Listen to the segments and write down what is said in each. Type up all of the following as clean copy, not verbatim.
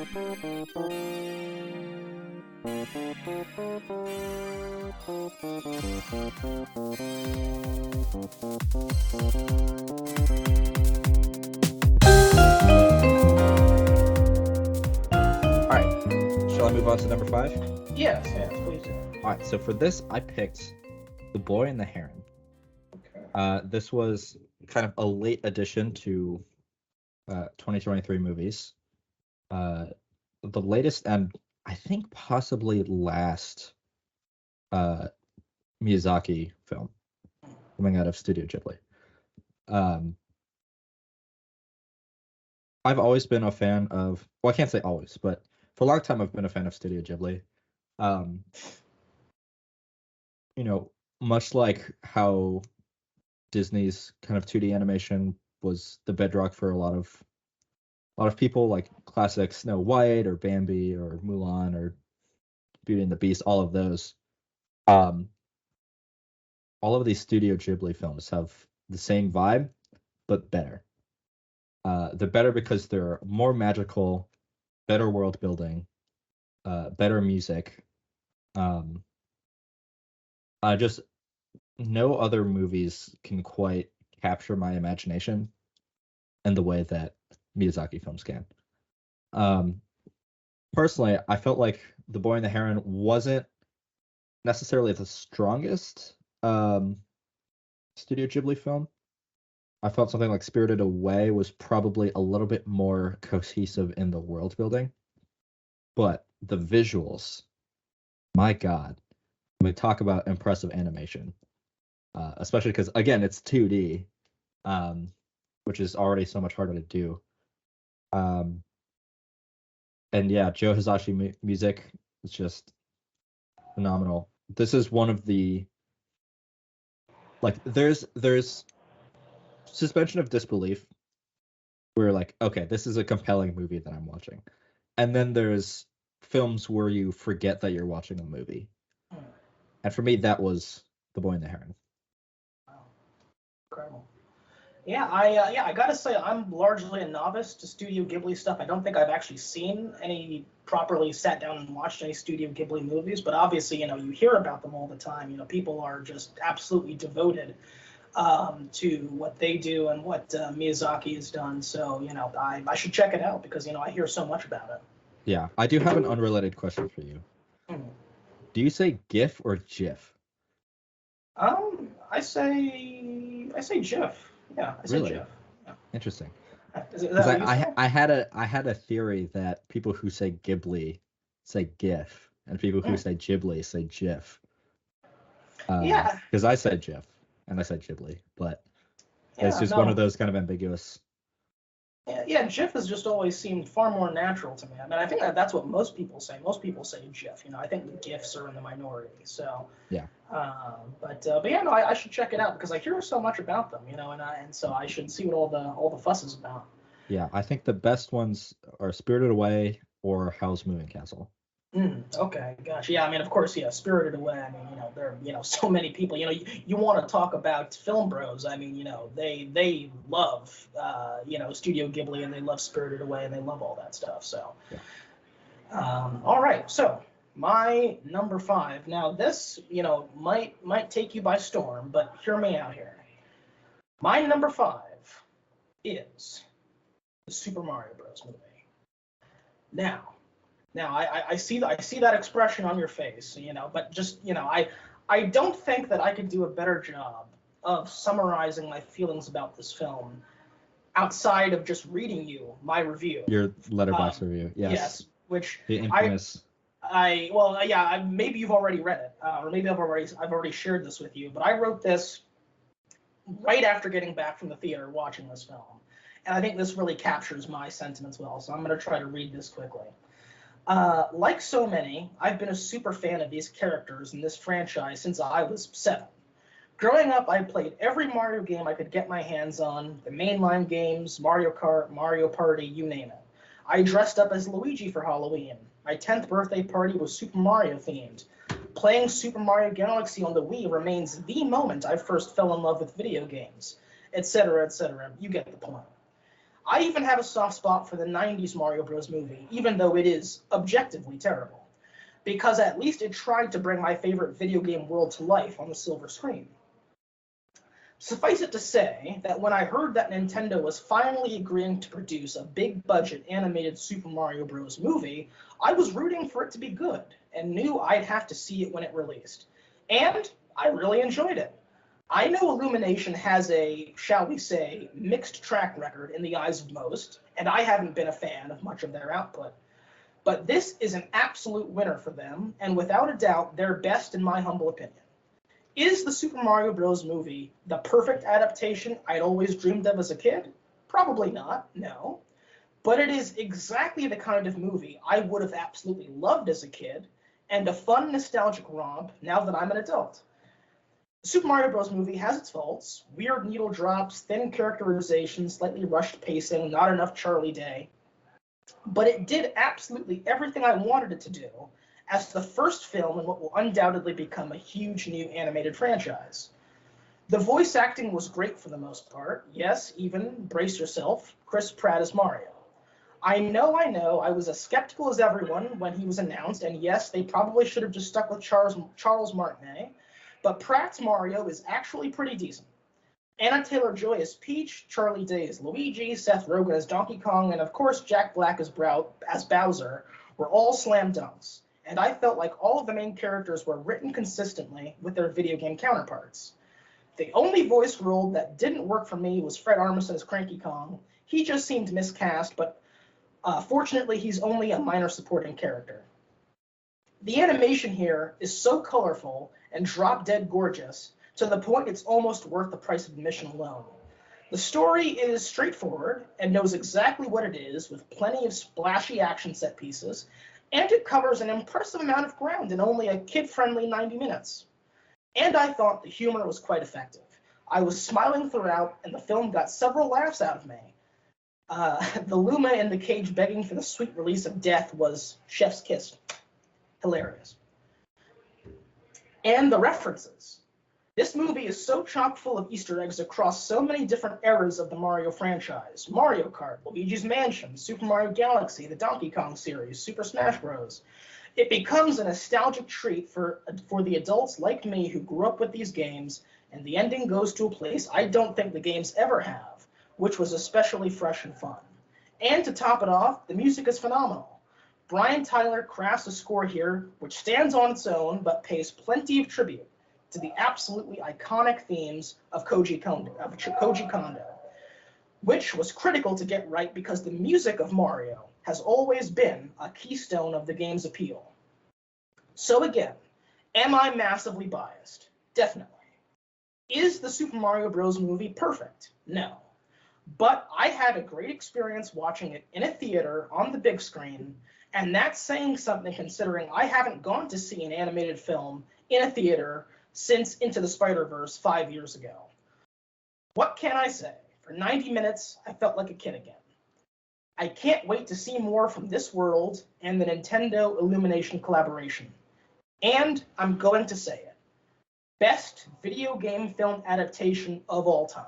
Shall I move on to number 5? Yes, please do. All right, so for this, I picked The Boy and the Heron. Okay. This was kind of a late addition to 2023 movies. The latest and I think possibly last Miyazaki film coming out of Studio Ghibli. I've always been a fan of, well, I can't say always, but for a long time I've been a fan of Studio Ghibli. Much like how Disney's kind of 2D animation was the bedrock for a lot of people, like classic Snow White or Bambi or Mulan or Beauty and the Beast, all of those. All of these Studio Ghibli films have the same vibe, but better. They're better because they're more magical, better world building, better music. Just no other movies can quite capture my imagination in the way that Miyazaki films can. Personally, I felt like The Boy and the Heron wasn't necessarily the strongest Studio Ghibli film. I felt something like Spirited Away was probably a little bit more cohesive in the world building. But the visuals, my God, we talk about impressive animation. Especially because, again, it's 2D, which is already so much harder to do. And yeah, Joe Hisaishi music is just phenomenal. This is one of the, like, there's suspension of disbelief where, like, okay, this is a compelling movie that I'm watching. And then there's films where you forget that you're watching a movie. And for me, that was The Boy and the Heron. Incredible. Yeah, I gotta say, I'm largely a novice to Studio Ghibli stuff. I don't think I've actually seen any properly sat down and watched any Studio Ghibli movies, but obviously, you hear about them all the time. People are just absolutely devoted to what they do and what Miyazaki has done. So, I should check it out because, I hear so much about it. Yeah, I do have an unrelated question for you. Do you say GIF or GIF? I say GIF. Yeah, I say Really? GIF. Yeah. Interesting. Is that Because what you say? I had a theory that people who say Ghibli say GIF, and people who say Ghibli say GIF. Yeah. Because I said GIF and I said Ghibli, but it's just no. one of those kind of ambiguous. Yeah, GIF has just always seemed far more natural to me. I mean, I think that's what most people say. Most people say GIF. I think the GIFs are in the minority. So yeah. But yeah, no, I should check it out because I hear so much about them. And so I should see what all the fuss is about. Yeah, I think the best ones are Spirited Away or Howl's Moving Castle. Okay, gosh, yeah. I mean, of course, yeah. Spirited Away. I mean, there are so many people. You want to talk about film bros. I mean, they love Studio Ghibli and they love Spirited Away and they love all that stuff. So, yeah. All right. So my number 5. Now this, might take you by storm, but hear me out here. My number 5 is the Super Mario Bros. Movie. Now, I see that expression on your face, but just, I don't think that I could do a better job of summarizing my feelings about this film outside of just reading you my review. Your Letterboxd review, yes. Yes, which the infamous. Maybe you've already read it, or maybe I've already shared this with you, but I wrote this right after getting back from the theater watching this film, and I think this really captures my sentiments well. So I'm going to try to read this quickly. Like so many, I've been a super fan of these characters in this franchise since I was 7. Growing up, I played every Mario game I could get my hands on, the mainline games, Mario Kart, Mario Party, you name it. I dressed up as Luigi for Halloween. My 10th birthday party was Super Mario themed. Playing Super Mario Galaxy on the Wii remains the moment I first fell in love with video games, etc., etc. You get the point. I even have a soft spot for the 90s Mario Bros. Movie, even though it is objectively terrible, because at least it tried to bring my favorite video game world to life on the silver screen. Suffice it to say that when I heard that Nintendo was finally agreeing to produce a big-budget animated Super Mario Bros. Movie, I was rooting for it to be good, and knew I'd have to see it when it released. And I really enjoyed it. I know Illumination has a, shall we say, mixed track record in the eyes of most, and I haven't been a fan of much of their output. But this is an absolute winner for them, and without a doubt, their best in my humble opinion. Is the Super Mario Bros. Movie the perfect adaptation I'd always dreamed of as a kid? Probably not, no. But it is exactly the kind of movie I would have absolutely loved as a kid, and a fun, nostalgic romp now that I'm an adult. The Super Mario Bros. Movie has its faults: weird needle drops, thin characterization, slightly rushed pacing, not enough Charlie Day. But it did absolutely everything I wanted it to do as the first film in what will undoubtedly become a huge new animated franchise. The voice acting was great for the most part. Yes, even, brace yourself, Chris Pratt as Mario. I know, I was as skeptical as everyone when he was announced, and yes, they probably should have just stuck with Charles Martinet, but Pratt's Mario is actually pretty decent. Anna Taylor-Joy as Peach, Charlie Day as Luigi, Seth Rogen as Donkey Kong, and of course Jack Black as Bowser were all slam dunks, and I felt like all of the main characters were written consistently with their video game counterparts. The only voice role that didn't work for me was Fred Armisen as Cranky Kong. He just seemed miscast, but fortunately he's only a minor supporting character. The animation here is so colorful and drop-dead gorgeous, to the point it's almost worth the price of admission alone. The story is straightforward and knows exactly what it is, with plenty of splashy action set pieces, and it covers an impressive amount of ground in only a kid-friendly 90 minutes. And I thought the humor was quite effective. I was smiling throughout, and the film got several laughs out of me. The Luma in the cage begging for the sweet release of death was chef's kiss. Hilarious. And the references. This movie is so chock full of Easter eggs across so many different eras of the Mario franchise. Mario Kart, Luigi's Mansion, Super Mario Galaxy, the Donkey Kong series, Super Smash Bros. It becomes a nostalgic treat for the adults like me who grew up with these games, and the ending goes to a place I don't think the games ever have, which was especially fresh and fun. And to top it off, the music is phenomenal. Brian Tyler crafts a score here which stands on its own but pays plenty of tribute to the absolutely iconic themes of Koji Kondo, which was critical to get right because the music of Mario has always been a keystone of the game's appeal. So again, am I massively biased? Definitely. Is the Super Mario Bros. Movie perfect? No. But I had a great experience watching it in a theater on the big screen, and that's saying something considering I haven't gone to see an animated film in a theater since Into the Spider-Verse 5 years ago. What can I say? For 90 minutes, I felt like a kid again. I can't wait to see more from this world and the Nintendo Illumination collaboration. And I'm going to say it. Best video game film adaptation of all time.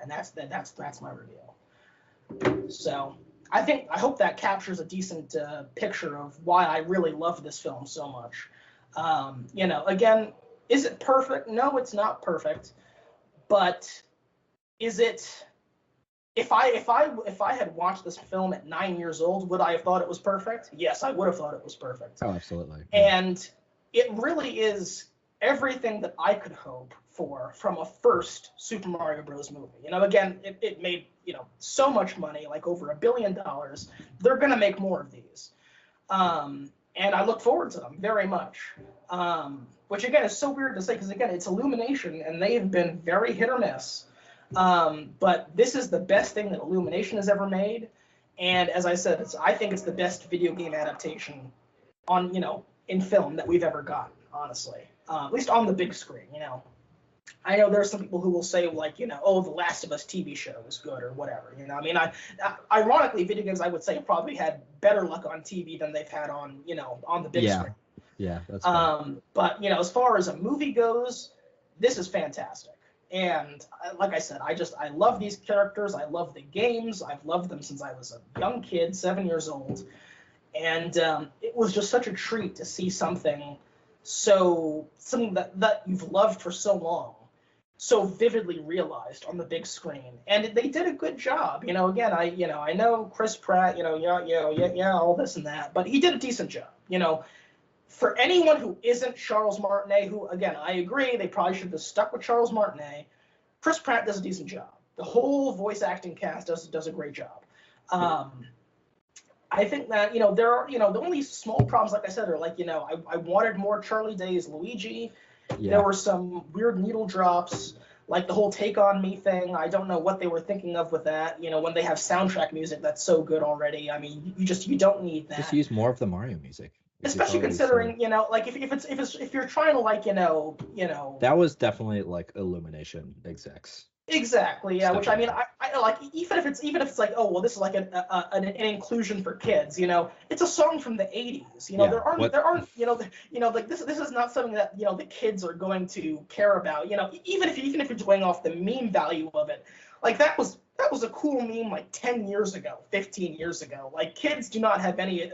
And that's my review. So I hope that captures a decent picture of why I really love this film so much. Again, is it perfect? No, it's not perfect. But is it? If I had watched this film at 9 years old, would I have thought it was perfect? Yes, I would have thought it was perfect. Oh, absolutely. And it really is everything that I could hope for from a first Super Mario Bros. Movie. Again, it made so much money, like over $1 billion. They're gonna make more of these. And I look forward to them very much. Which again is so weird to say because again it's Illumination and they've been very hit or miss. But this is the best thing that Illumination has ever made, and as I said, I think it's the best video game adaptation on in film that we've ever gotten. Honestly, at least on the big screen. I know there are some people who will say like oh, the Last of Us TV show is good or whatever. Ironically, video games I would say probably had better luck on TV than they've had on on the big screen. Yeah, that's fair. But as far as a movie goes, this is fantastic. And like I said, I love these characters. I love the games. I've loved them since I was a young kid, 7 years old. And it was just such a treat to see something that you've loved for so long, so vividly realized on the big screen. And they did a good job. Again, I know Chris Pratt, yeah, all this and that, but he did a decent job. For anyone who isn't Charles Martinet, who, again, I agree, they probably should have stuck with Charles Martinet. Chris Pratt does a decent job. The whole voice acting cast does a great job. I think that, there are, the only small problems, like I said, are like, I wanted more Charlie Day's Luigi. Yeah. There were some weird needle drops, like the whole Take On Me thing. I don't know what they were thinking of with that. When they have soundtrack music that's so good already. I mean, you don't need that. Just use more of the Mario music. Especially considering, like if you're trying to like, that was definitely like Illumination execs. Exactly, yeah. Which I mean, I like even if it's like, oh well, this is like an inclusion for kids. It's a song from the '80s. There aren't like this is not something that the kids are going to care about. Even if you're going off the meme value of it, like that was a cool meme like 10 years ago, 15 years ago. Like kids do not have any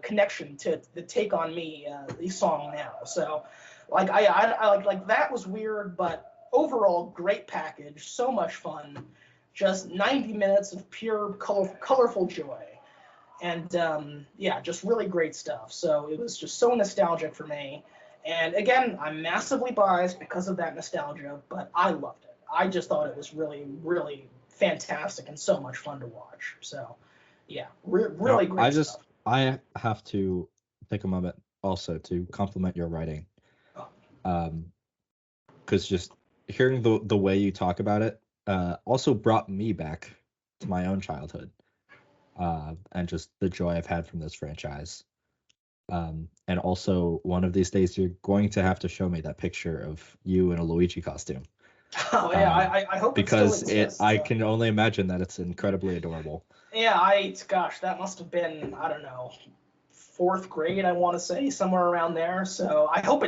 connection to the Take On Me song now. So like I like that was weird, but overall, great package, so much fun, just 90 minutes of pure colorful joy, and yeah, just really great stuff. So it was just so nostalgic for me, and again, I'm massively biased because of that nostalgia, but I loved it. I just thought it was really, really fantastic and so much fun to watch. So yeah, really great stuff. I have to take a moment also to compliment your writing, because just hearing the way you talk about it also brought me back to my own childhood, and just the joy I've had from this franchise. And also, one of these days, you're going to have to show me that picture of you in a Luigi costume. Oh yeah, I hope because it still exists. I can only imagine that it's incredibly adorable. Yeah, gosh, that must have been, I don't know, 4th grade, I want to say, somewhere around there. So I hope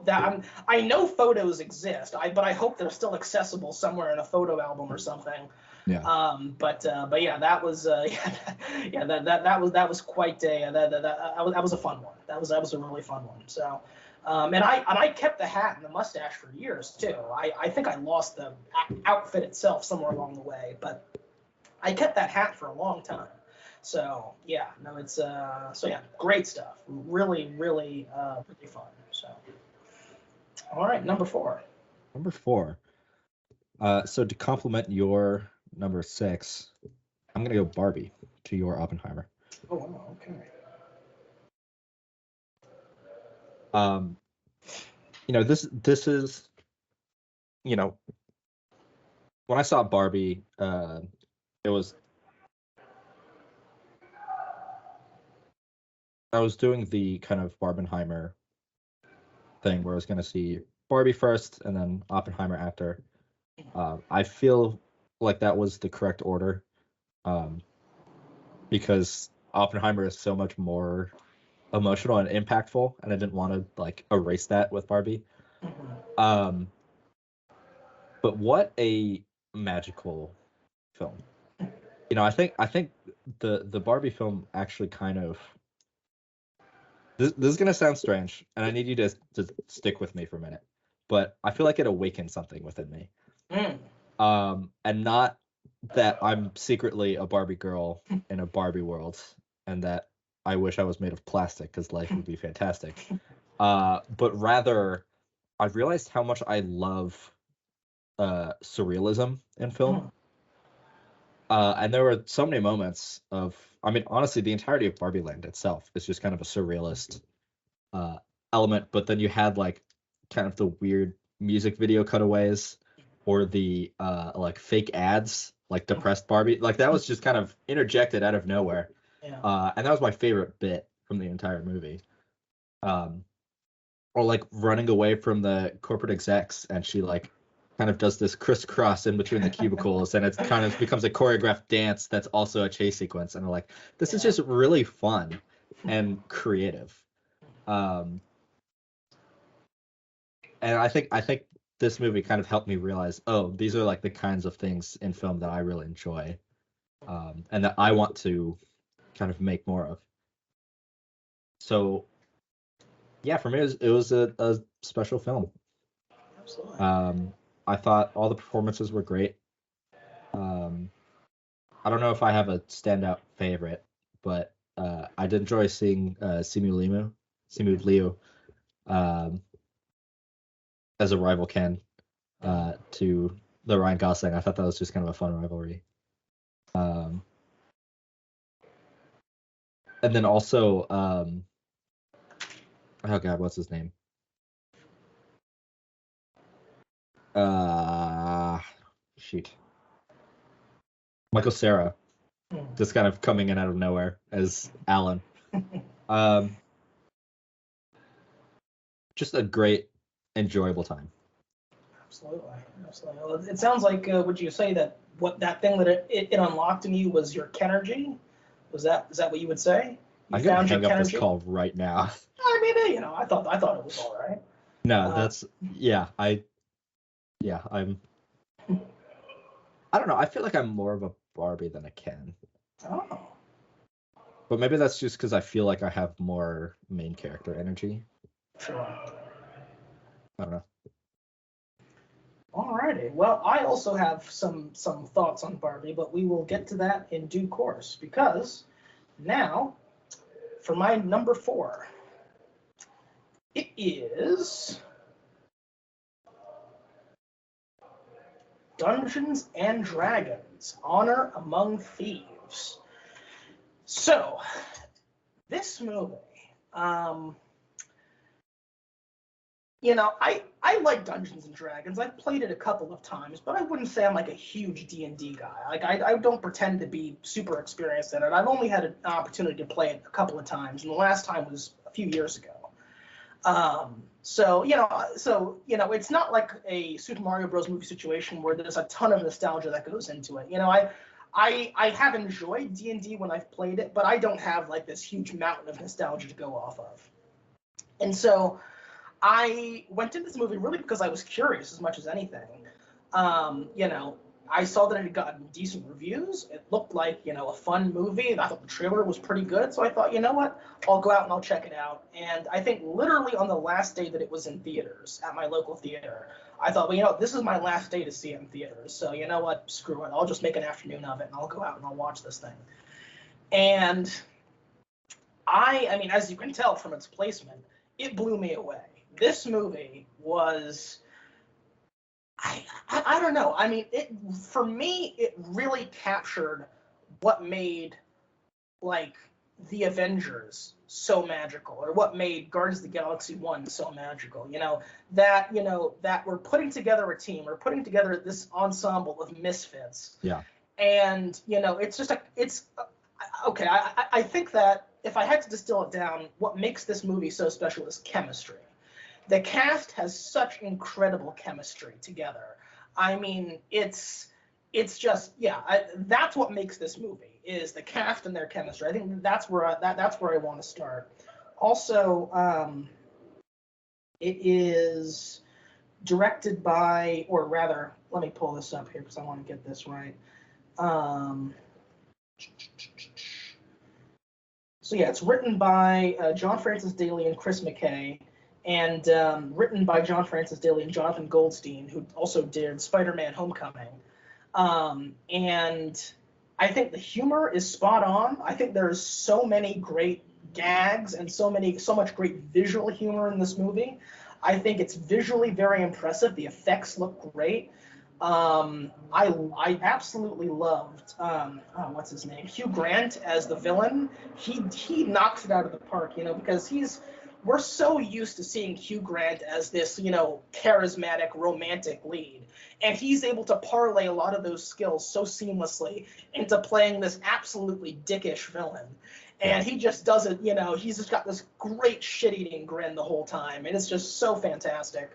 that I know photos exist, but I hope they're still accessible somewhere in a photo album or something. Yeah. But yeah, that was that was quite a that was a fun one. That was a really fun one. So. And I kept the hat and the mustache for years too. I think I lost the outfit itself somewhere along the way, but I kept that hat for a long time. So yeah, no, it's so yeah, great stuff. Really, really, really fun. So all right, number 4. Number 4. So to complement your number 6, I'm gonna go Barbie to your Oppenheimer. Oh, okay. This is, when I saw Barbie, it was, I was doing the kind of Barbenheimer thing where I was going to see Barbie first and then Oppenheimer after. I feel like that was the correct order, because Oppenheimer is so much more emotional and impactful, and I didn't want to like erase that with Barbie. But what a magical film. I think the Barbie film actually kind of, this is gonna sound strange, and I need you to stick with me for a minute, but I feel like it awakened something within me. And not that I'm secretly a Barbie girl in a Barbie world, and that I wish I was made of plastic because life would be fantastic. But rather, I've realized how much I love surrealism in film. And there were so many moments of, I mean, honestly, the entirety of Barbie Land itself is just kind of a surrealist element. But then you had like kind of the weird music video cutaways, or the like fake ads, like depressed Barbie. Like that was just kind of interjected out of nowhere. Yeah. And that was my favorite bit from the entire movie. Or like running away from the corporate execs, and she like kind of does this crisscross in between the cubicles, and it kind of becomes a choreographed dance that's also a chase sequence. And I'm like, this is just really fun and creative. And I think this movie kind of helped me realize, oh, these are like the kinds of things in film that I really enjoy, and that I want to kind of make more of. So yeah, for me it was a special film. Absolutely. I thought all the performances were great. Um, I don't know if I have a standout favorite, but I did enjoy seeing Simu Liu, um, as a rival Ken to the Ryan Gosling. I thought that was just kind of a fun rivalry. Um, and then also, oh God, what's his name? Uh, Shoot, Michael Cera, just kind of coming in out of nowhere as Alan. Um, just a great, enjoyable time. Absolutely, absolutely. Well, it sounds like, would you say that what that thing that it unlocked in you was your Kenergy? Is that what you would say? You I'm gonna found your hang up this Kenergy? call right now. I mean, I thought it was all right. No, Uh, that's yeah, I don't know. I feel like I'm more of a Barbie than a Ken. oh, But maybe that's just because I feel like I have more main character energy. sure. I don't know. Alrighty. Well, I also have some thoughts on Barbie, but we will get to that in due course because now for my number 4, it is Dungeons and Dragons: Honor Among Thieves. So, this movie, um, I like Dungeons and Dragons. I've played it a couple of times, but I wouldn't say I'm like a huge D&D guy. Like I don't pretend to be super experienced in it. I've only had an opportunity to play it a couple of times, and the last time was a few years ago. It's not like a Super Mario Bros. Movie situation where there's a ton of nostalgia that goes into it. I have enjoyed D&D when I've played it, but I don't have like this huge mountain of nostalgia to go off of. And so I went into this movie really because I was curious as much as anything. I saw that it had gotten decent reviews. It looked like, a fun movie. I thought the trailer was pretty good. So I thought, you know what? I'll go out and I'll check it out. And I think literally on the last day that it was in theaters at my local theater, I thought, well, this is my last day to see it in theaters. So you know what? Screw it. I'll just make an afternoon of it and I'll go out and I'll watch this thing. And I mean, as you can tell from its placement, it blew me away. This movie was, I don't know. I mean, for me, it really captured what made like the Avengers so magical, or what made Guardians of the Galaxy 1 so magical. That we're putting together a team, we're putting together this ensemble of misfits. Yeah. And okay. I think that if I had to distill it down, what makes this movie so special is chemistry. The cast has such incredible chemistry together. I mean, it's just that's what makes this movie, is the cast and their chemistry. I think that's where I want to start. Also, it is directed by, or rather, let me pull this up here because I want to get this right. So yeah, it's written by John Francis Daley and Chris McKay, and written by John Francis Daley and Jonathan Goldstein, who also did Spider-Man: Homecoming. And I think the humor is spot on. I think there's so many great gags and so much great visual humor in this movie. I think it's visually very impressive. The effects look great. I absolutely loved what's his name, Hugh Grant as the villain. He knocks it out of the park, because we're so used to seeing Hugh Grant as this, charismatic romantic lead, and he's able to parlay a lot of those skills so seamlessly into playing this absolutely dickish villain. And he just does it, he's just got this great shit-eating grin the whole time, and it's just so fantastic.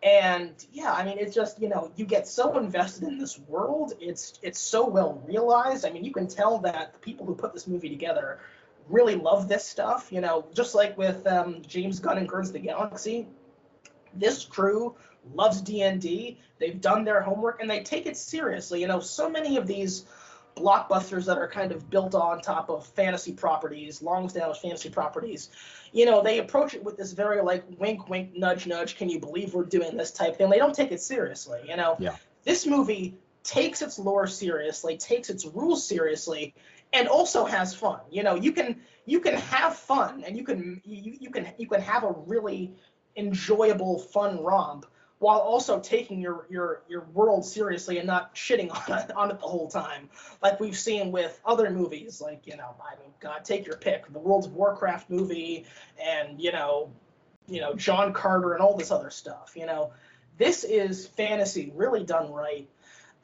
And yeah, I mean, it's just, you get so invested in this world. It's so well realized. I mean, you can tell that the people who put this movie together really love this stuff, just like with James Gunn and Guardians of the Galaxy. This crew loves D&D. They've done their homework, and they take it seriously. So many of these blockbusters that are kind of built on top of fantasy properties, long-established fantasy properties, they approach it with this very, like, wink, wink, nudge, nudge, can you believe we're doing this type thing? They don't take it seriously, Yeah. This movie takes its lore seriously, takes its rules seriously, and also has fun. You can have fun, and you can have a really enjoyable, fun romp while also taking your world seriously and not shitting on it the whole time, like we've seen with other movies, like, God, take your pick, the World of Warcraft movie, and John Carter and all this other stuff. This is fantasy really done right,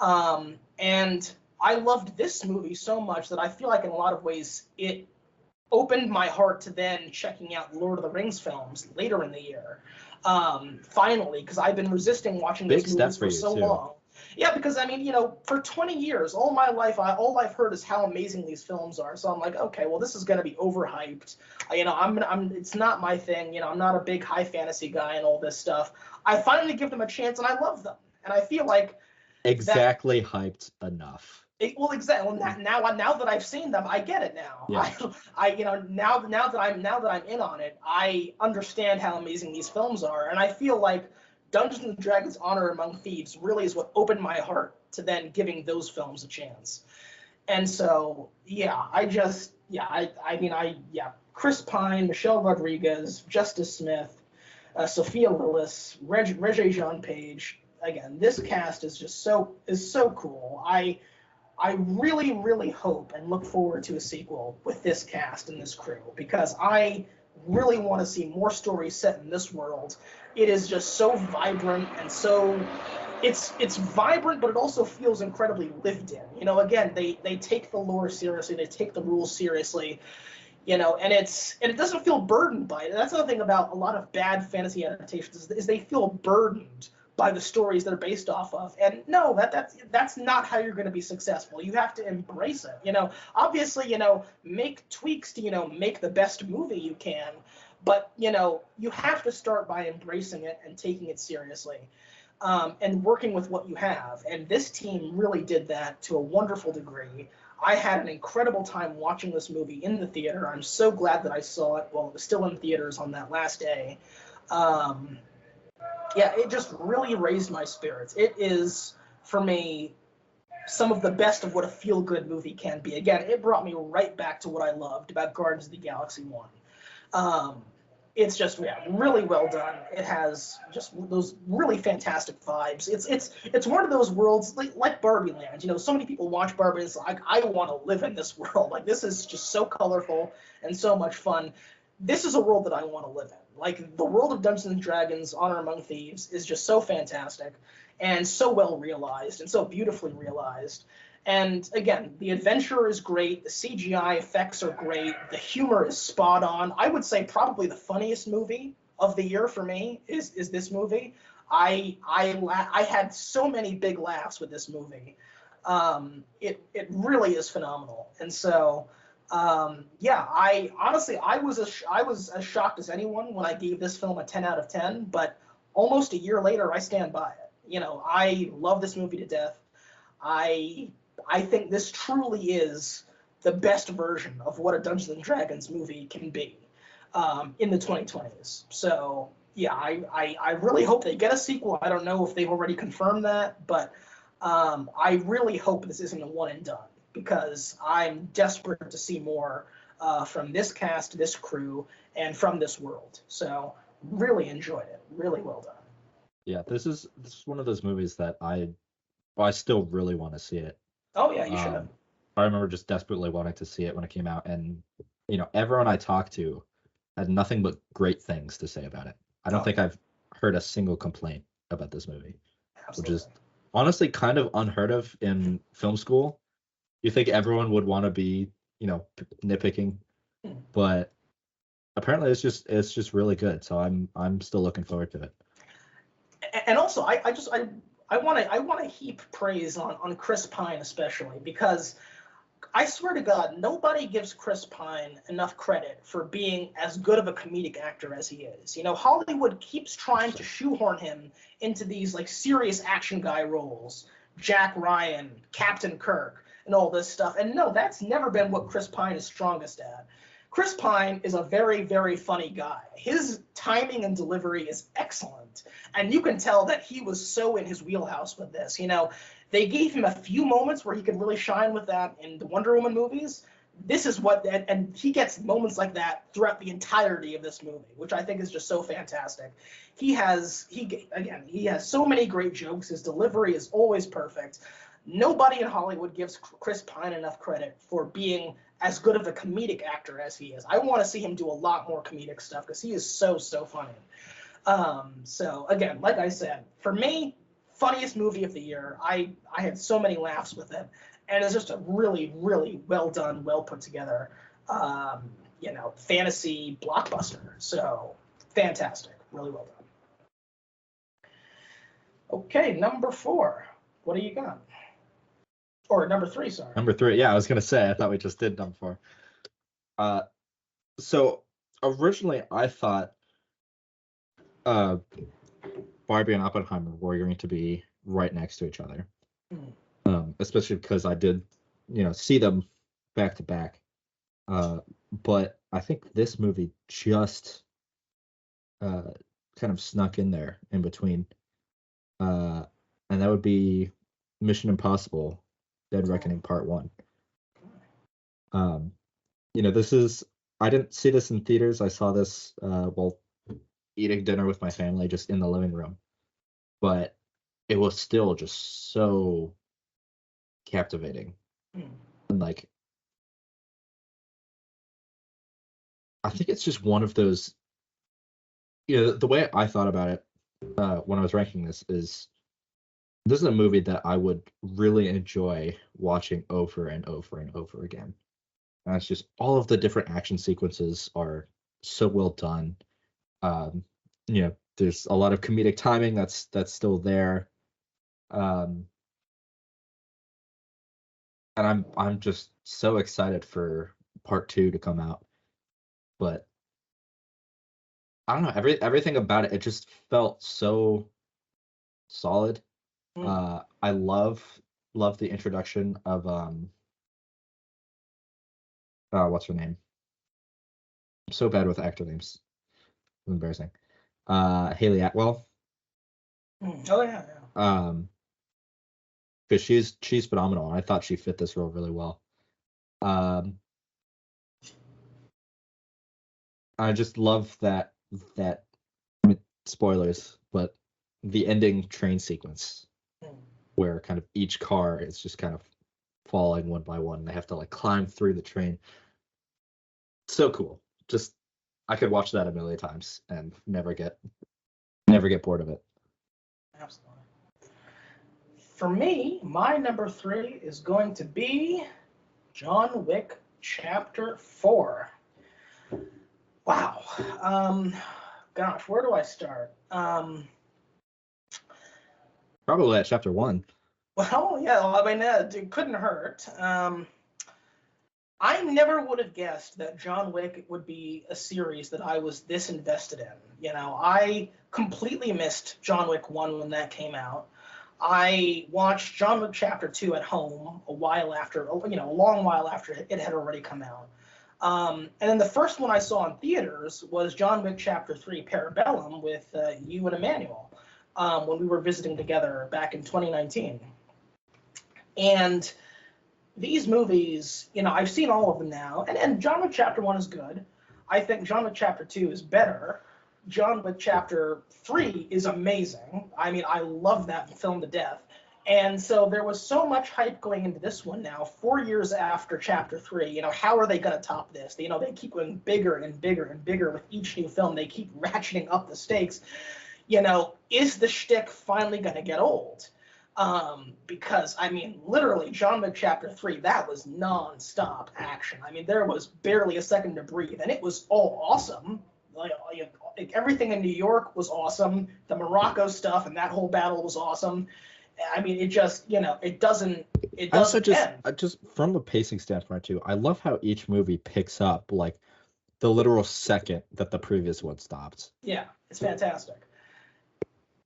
and I loved this movie so much that I feel like in a lot of ways it opened my heart to then checking out Lord of the Rings films later in the year. Finally, because I've been resisting watching these movies for so long. Yeah, because for 20 years, all my life, all I've heard is how amazing these films are. So I'm like, okay, well, this is gonna be overhyped. It's not my thing. I'm not a big high fantasy guy and all this stuff. I finally give them a chance, and I love them. And I feel like exactly hyped enough. Exactly. Now that I've seen them, I get it now. Yeah. Now that I'm in on it, I understand how amazing these films are, and I feel like Dungeons and Dragons: Honor Among Thieves really is what opened my heart to then giving those films a chance. And so, Chris Pine, Michelle Rodriguez, Justice Smith, Sophia Lillis, Regé-Jean Page. Again, this cast is just so cool. I really, really hope and look forward to a sequel with this cast and this crew, because I really want to see more stories set in this world. It is just so vibrant, and so it's vibrant, but it also feels incredibly lived in. Again, they take the lore seriously, they take the rules seriously, and it doesn't feel burdened by it. And that's another thing about a lot of bad fantasy adaptations is they feel burdened by the stories they're based off of. And no, that's not how you're going to be successful. You have to embrace it. Obviously, make tweaks to, make the best movie you can, but, you have to start by embracing it and taking it seriously, and working with what you have. And this team really did that to a wonderful degree. I had an incredible time watching this movie in the theater. I'm so glad that I saw it while it was still in theaters on that last day. It just really raised my spirits. It is, for me, some of the best of what a feel-good movie can be. Again, it brought me right back to what I loved about Guardians of the Galaxy 1. It's just, really well done. It has just those really fantastic vibes. It's one of those worlds like Barbie Land. So many people watch Barbie and it's like, I want to live in this world. Like, this is just so colorful and so much fun. This is a world that I want to live in. Like, the world of Dungeons and Dragons: Honor Among Thieves is just so fantastic and so well realized and so beautifully realized. And again, the adventure is great. The CGI effects are great. The humor is spot on. I would say probably the funniest movie of the year for me is this movie. I had so many big laughs with this movie. It really is phenomenal. And so, I honestly, I was as shocked as anyone when I gave this film a 10 out of 10, but almost a year later, I stand by it. I love this movie to death. I think this truly is the best version of what a Dungeons and Dragons movie can be, in the 2020s. So, I really hope they get a sequel. I don't know if they've already confirmed that, but I really hope this isn't a one and done, because I'm desperate to see more from this cast, this crew, and from this world. So really enjoyed it. Really well done. Yeah, this is one of those movies that I still really want to see it. Oh yeah, you should. I remember just desperately wanting to see it when it came out, and everyone I talked to had nothing but great things to say about it. I don't think I've heard a single complaint about this movie, Absolutely. which is honestly kind of unheard of in film school. You think everyone would want to be, nitpicking, but apparently it's just really good. So I'm still looking forward to it. And also, I want to heap praise on Chris Pine especially, because I swear to God, nobody gives Chris Pine enough credit for being as good of a comedic actor as he is. Hollywood keeps trying to shoehorn him into these like serious action guy roles, Jack Ryan, Captain Kirk, and all this stuff. And no, that's never been what Chris Pine is strongest at. Chris Pine is a very, very funny guy. His timing and delivery is excellent. And you can tell that he was so in his wheelhouse with this. They gave him a few moments where he could really shine with that in the Wonder Woman movies. This is what, and he gets moments like that throughout the entirety of this movie, which I think is just so fantastic. He has so many great jokes. His delivery is always perfect. Nobody in Hollywood gives Chris Pine enough credit for being as good of a comedic actor as he is. I want to see him do a lot more comedic stuff because he is so funny. So again, like I said, for me, funniest movie of the year. I had so many laughs with it, and it's just a really, really well done, well put together, fantasy blockbuster. So fantastic, really well done. Okay, number 4. What do you got? Or number 3, sorry. Number 3, yeah, I was gonna say, I thought we just did number 4. So originally I thought Barbie and Oppenheimer were going to be right next to each other, especially because I did, see them back to back. But I think this movie just kind of snuck in there in between, and that would be Mission Impossible: Dead Reckoning Part 1. This is, I didn't see this in theaters. I saw this while eating dinner with my family, just in the living room. But it was still just so captivating. And like, I think it's just one of those, the way I thought about it when I was ranking this is a movie that I would really enjoy watching over and over and over again. And it's just all of the different action sequences are so well done. There's a lot of comedic timing that's still there. And I'm just so excited for part 2 to come out. But I don't know, everything about it just felt so solid. I love the introduction of what's her name? I'm so bad with actor names. It's embarrassing. Haley Atwell. Oh yeah. Because she's phenomenal, and I thought she fit this role really well. I just love that I mean, spoilers, but the ending train sequence where kind of each car is just kind of falling one by one. They have to like climb through the train. So cool. Just, I could watch that a million times and never get bored of it. Absolutely. For me, my number 3 is going to be John Wick Chapter 4. Wow. Gosh, where do I start? Probably at Chapter 1. Well, yeah, I mean, it couldn't hurt. I never would have guessed that John Wick would be a series that I was this invested in. I completely missed John Wick 1 when that came out. I watched John Wick Chapter 2 at home a long while after it had already come out. And then the first one I saw in theaters was John Wick Chapter 3 Parabellum with you and Emmanuel when we were visiting together back in 2019. And these movies, I've seen all of them now, and John Wick Chapter 1 is good. I think John Wick Chapter 2 is better. John Wick Chapter 3 is amazing. I mean, I love that film to death. And so there was so much hype going into this one now, 4 years after Chapter 3. How are they going to top this? They keep going bigger and bigger and bigger with each new film. They keep ratcheting up the stakes. Is the shtick finally going to get old? Because, I mean, literally, John Wick Chapter 3, that was non-stop action. I mean, there was barely a second to breathe, and it was all awesome. Like everything in New York was awesome. The Morocco stuff and that whole battle was awesome. I mean, it just, it doesn't it I also doesn't end. just from the pacing standpoint too, I love how each movie picks up like the literal second that the previous one stopped. Yeah, it's fantastic.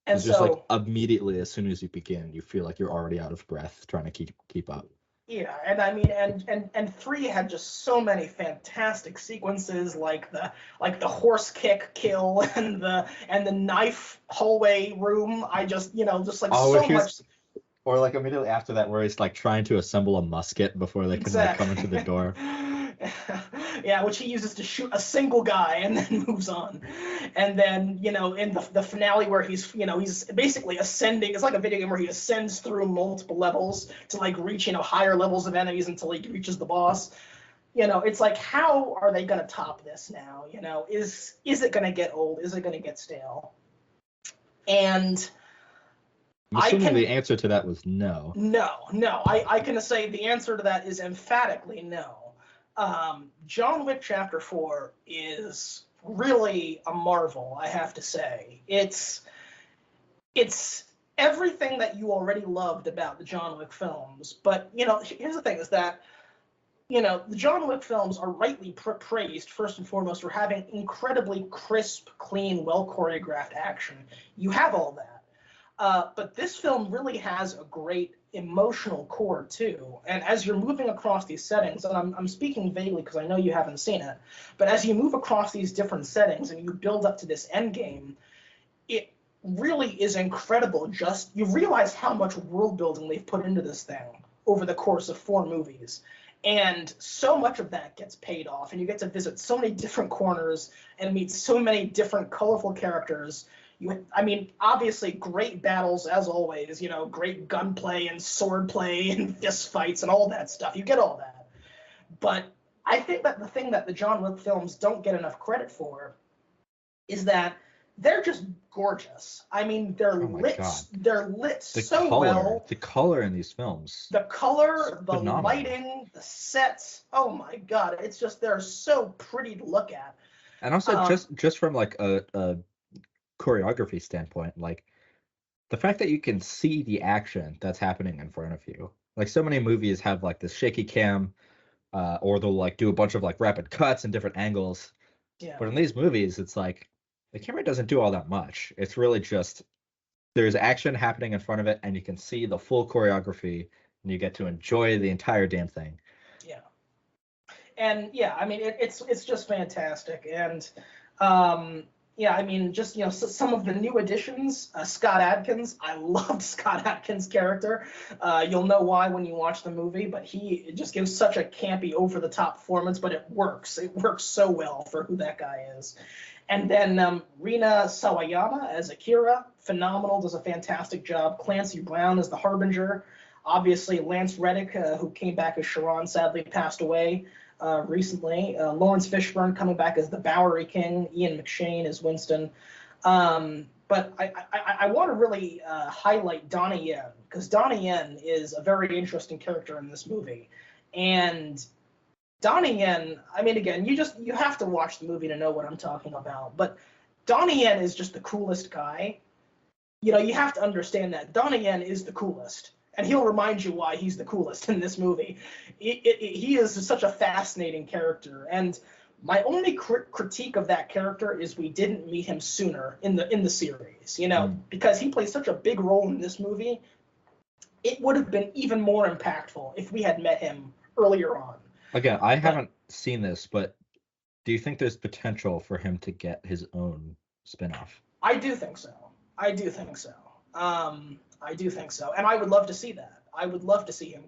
And It's just like so, immediately as soon as you begin, you feel like you're already out of breath trying to keep up. yeah, and I mean, and three had just so many fantastic sequences, like the horse kick kill and the knife hallway room. I just just like Oh, so much. or like immediately after that, where he's like trying to assemble a musket before they can like come into the Exactly. door. Yeah, which he uses to shoot a single guy and then moves on. And then, in the finale where he's basically ascending, it's like a video game where he ascends through multiple levels to like reach, higher levels of enemies until he reaches the boss. It's like, how are they going to top this now? Is it going to get old? Is it going to get stale? And I'm I assuming the can answer to that was no. No. I can say the answer to that is emphatically no. John Wick Chapter 4 is really a marvel, I have to say. It's everything that you already loved about the John Wick films, but here's the thing: is that the John Wick films are rightly praised first and foremost for having incredibly crisp, clean, well choreographed action. You have all that. But this film really has a great emotional core too. And as you're moving across these settings, and I'm speaking vaguely because I know you haven't seen it, but as you move across these different settings and you build up to this end game, it really is incredible. Just you realize how much world building they've put into this thing over the course of 4 movies. And so much of that gets paid off, and you get to visit so many different corners and meet so many different colorful characters. I mean, obviously, great battles as always. Great gunplay and swordplay and fist fights and all that stuff. You get all that, but I think that the thing that the John Wick films don't get enough credit for is that they're just gorgeous. I mean, they're Oh my lit. God. They're lit so well. The color in these films, The color, the phenomenal. lighting, the sets. Oh my God, it's just they're so pretty to look at. And also just from like a choreography standpoint, like the fact that you can see the action that's happening in front of you. Like so many movies have like this shaky cam, or they'll like do a bunch of like rapid cuts and different angles. Yeah. But in these movies, it's like the camera doesn't do all that much. It's really just there's action happening in front of it, and you can see the full choreography, and you get to enjoy the entire damn thing. Yeah. And yeah, I mean, it's just fantastic. And yeah, I mean, just some of the new additions. Scott Adkins, I loved Scott Adkins' character. You'll know why when you watch the movie, but he just gives such a campy, over the top performance, but it works. It works so well for who that guy is. And then Rina Sawayama as Akira, phenomenal, does a fantastic job. Clancy Brown as the Harbinger. Obviously, Lance Reddick, who came back as Sharon, sadly passed away recently. Lawrence Fishburne coming back as the Bowery King. Ian McShane as Winston. But I want to really highlight Donnie Yen, because Donnie Yen is a very interesting character in this movie. And Donnie Yen, I mean, again, you have to watch the movie to know what I'm talking about. But Donnie Yen is just the coolest guy. You have to understand that Donnie Yen is the coolest, and he'll remind you why he's the coolest in this movie. He is such a fascinating character, and my only critique of that character is we didn't meet him sooner in the series. Because he plays such a big role in this movie. It would have been even more impactful if we had met him earlier on. Again, I haven't seen this, but do you think there's potential for him to get his own spin-off? I do think so. I do think so. And I would love to see that. I would love to see him,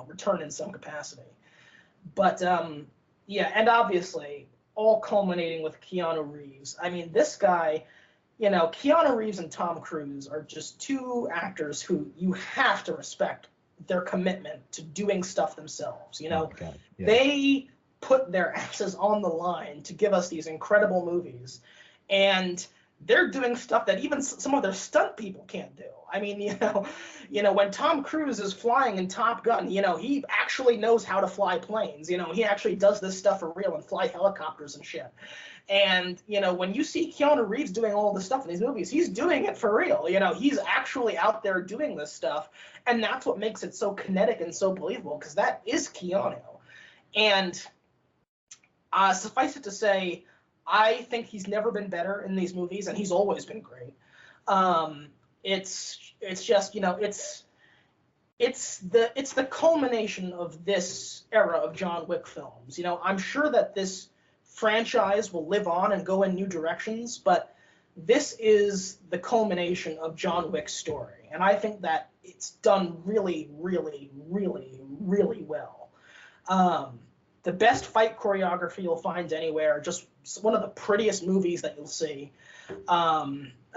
return in some capacity. But yeah, and obviously, all culminating with Keanu Reeves. I mean, this guy, Keanu Reeves and Tom Cruise are just two actors who you have to respect their commitment to doing stuff themselves. Oh my God. Yeah. They put their asses on the line to give us these incredible movies. And they're doing stuff that even some other stunt people can't do. I mean, when Tom Cruise is flying in Top Gun, he actually knows how to fly planes. He actually does this stuff for real and fly helicopters and shit. And when you see Keanu Reeves doing all this stuff in these movies, he's doing it for real. He's actually out there doing this stuff, and that's what makes it so kinetic and so believable, because that is Keanu. And suffice it to say, I think he's never been better in these movies, and he's always been great. It's just it's the culmination of this era of John Wick films. I'm sure that this franchise will live on and go in new directions, but this is the culmination of John Wick's story, and I think that it's done really, really, really, really well. The best fight choreography you'll find anywhere, just one of the prettiest movies that you'll see.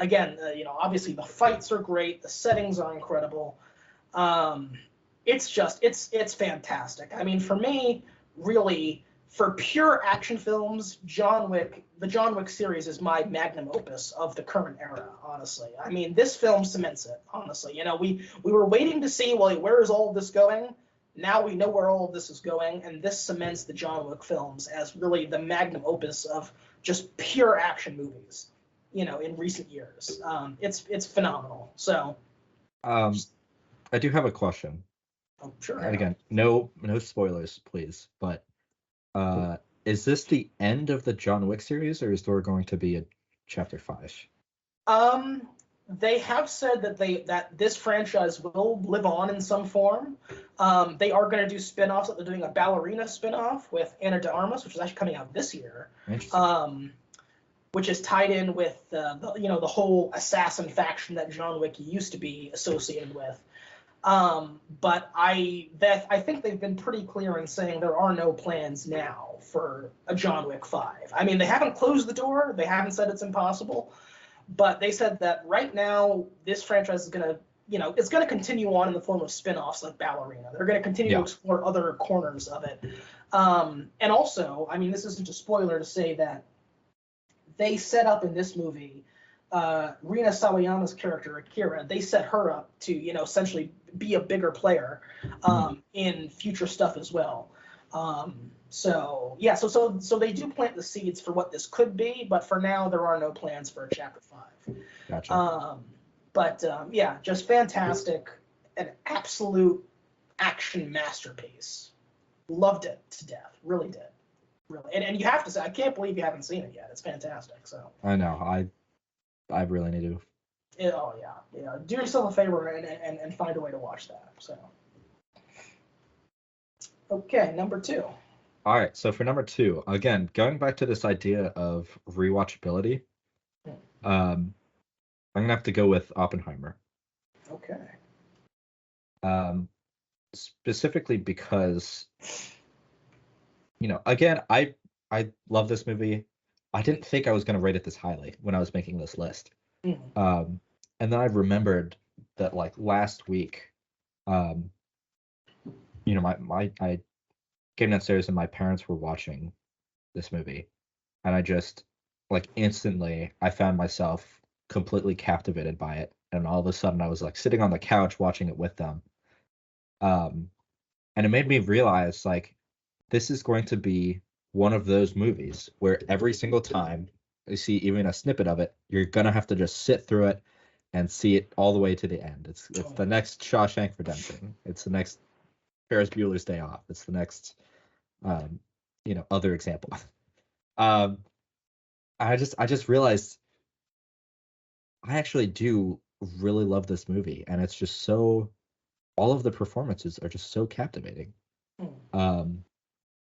Again, obviously the fights are great, the settings are incredible. It's fantastic. I mean, for me, really, for pure action films, the John Wick series is my magnum opus of the current era, honestly. I mean, this film cements it, honestly. We were waiting to see, well, where is all of this going? Now we know where all of this is going, and this cements the John Wick films as really the magnum opus of just pure action movies, in recent years. It's phenomenal. So, I do have a question. oh, sure. And again, no spoilers, please. But is this the end of the John Wick series, or is there going to be a chapter 5? They have said that this franchise will live on in some form. They are going to do spin-offs. They're doing a ballerina spin-off with Ana de Armas, which is actually coming out this year. Which is tied in with the whole assassin faction that John Wick used to be associated with. But I think they've been pretty clear in saying there are no plans now for a John Wick 5. I mean, they haven't closed the door. They haven't said it's impossible. But they said that right now this franchise is going to, it's going to continue on in the form of spin-offs like Ballerina. They're going to continue to explore other corners of it. And also, I mean, this isn't a spoiler to say that they set up in this movie Rina Sawayama's character, Akira. They set her up to, essentially be a bigger player in future stuff as well. So they do plant the seeds for what this could be, but for now there are no plans for a chapter 5. Gotcha. Just fantastic, an absolute action masterpiece. Loved it to death, really did, really. And you have to say, I can't believe you haven't seen it yet. It's fantastic. So I know, I really need to. Yeah. Do yourself a favor and find a way to watch that. So. Okay, number 2. All right, so for number 2, again, going back to this idea of rewatchability, I'm gonna have to go with Oppenheimer. Okay. Specifically because, again, I love this movie. I didn't think I was gonna rate it this highly when I was making this list. And then I remembered that like last week, I came downstairs and my parents were watching this movie, and I just like instantly I found myself completely captivated by it, and all of a sudden I was like sitting on the couch watching it with them. And it made me realize like this is going to be one of those movies where every single time you see even a snippet of it, you're gonna have to just sit through it and see it all the way to the end. It's the next Shawshank Redemption. It's the next Ferris Bueller's Day Off. It's the next other example. I just realized I actually do really love this movie, and it's just so, all of the performances are just so captivating. And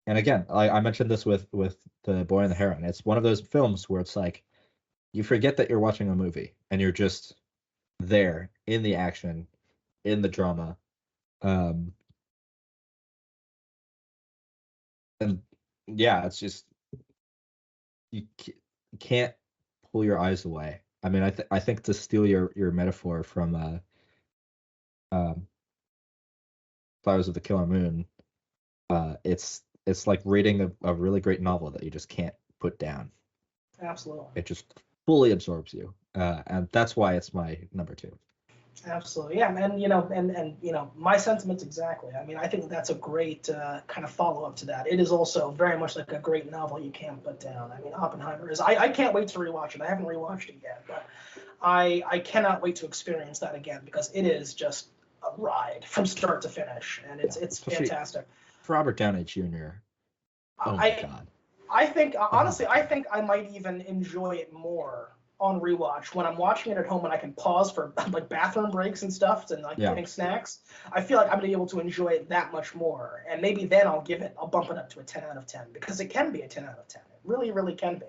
again, I mentioned this with The Boy and the Heron. It's one of those films where it's like you forget that you're watching a movie and you're just there in the action, in the drama. And yeah, it's just you can't pull your eyes away. I mean, I think to steal your metaphor from Flowers of the Killer Moon, it's like reading a really great novel that you just can't put down. Absolutely. It just fully absorbs you, and that's why it's my number 2. Absolutely, yeah, and my sentiments exactly. I mean, I think that's a great kind of follow up to that. It is also very much like a great novel you can't put down. I mean, Oppenheimer is. I can't wait to rewatch it. I haven't rewatched it yet, but I cannot wait to experience that again because it is just a ride from start to finish, and it's fantastic. For Robert Downey Jr. Oh my God. I think honestly, I think I might even enjoy it more on rewatch when I'm watching it at home and I can pause for like bathroom breaks and stuff and like getting snacks. I feel like I'm gonna be able to enjoy it that much more, and maybe then I'll bump it up to a 10 out of 10 because it can be a 10 out of 10. It really, really can be.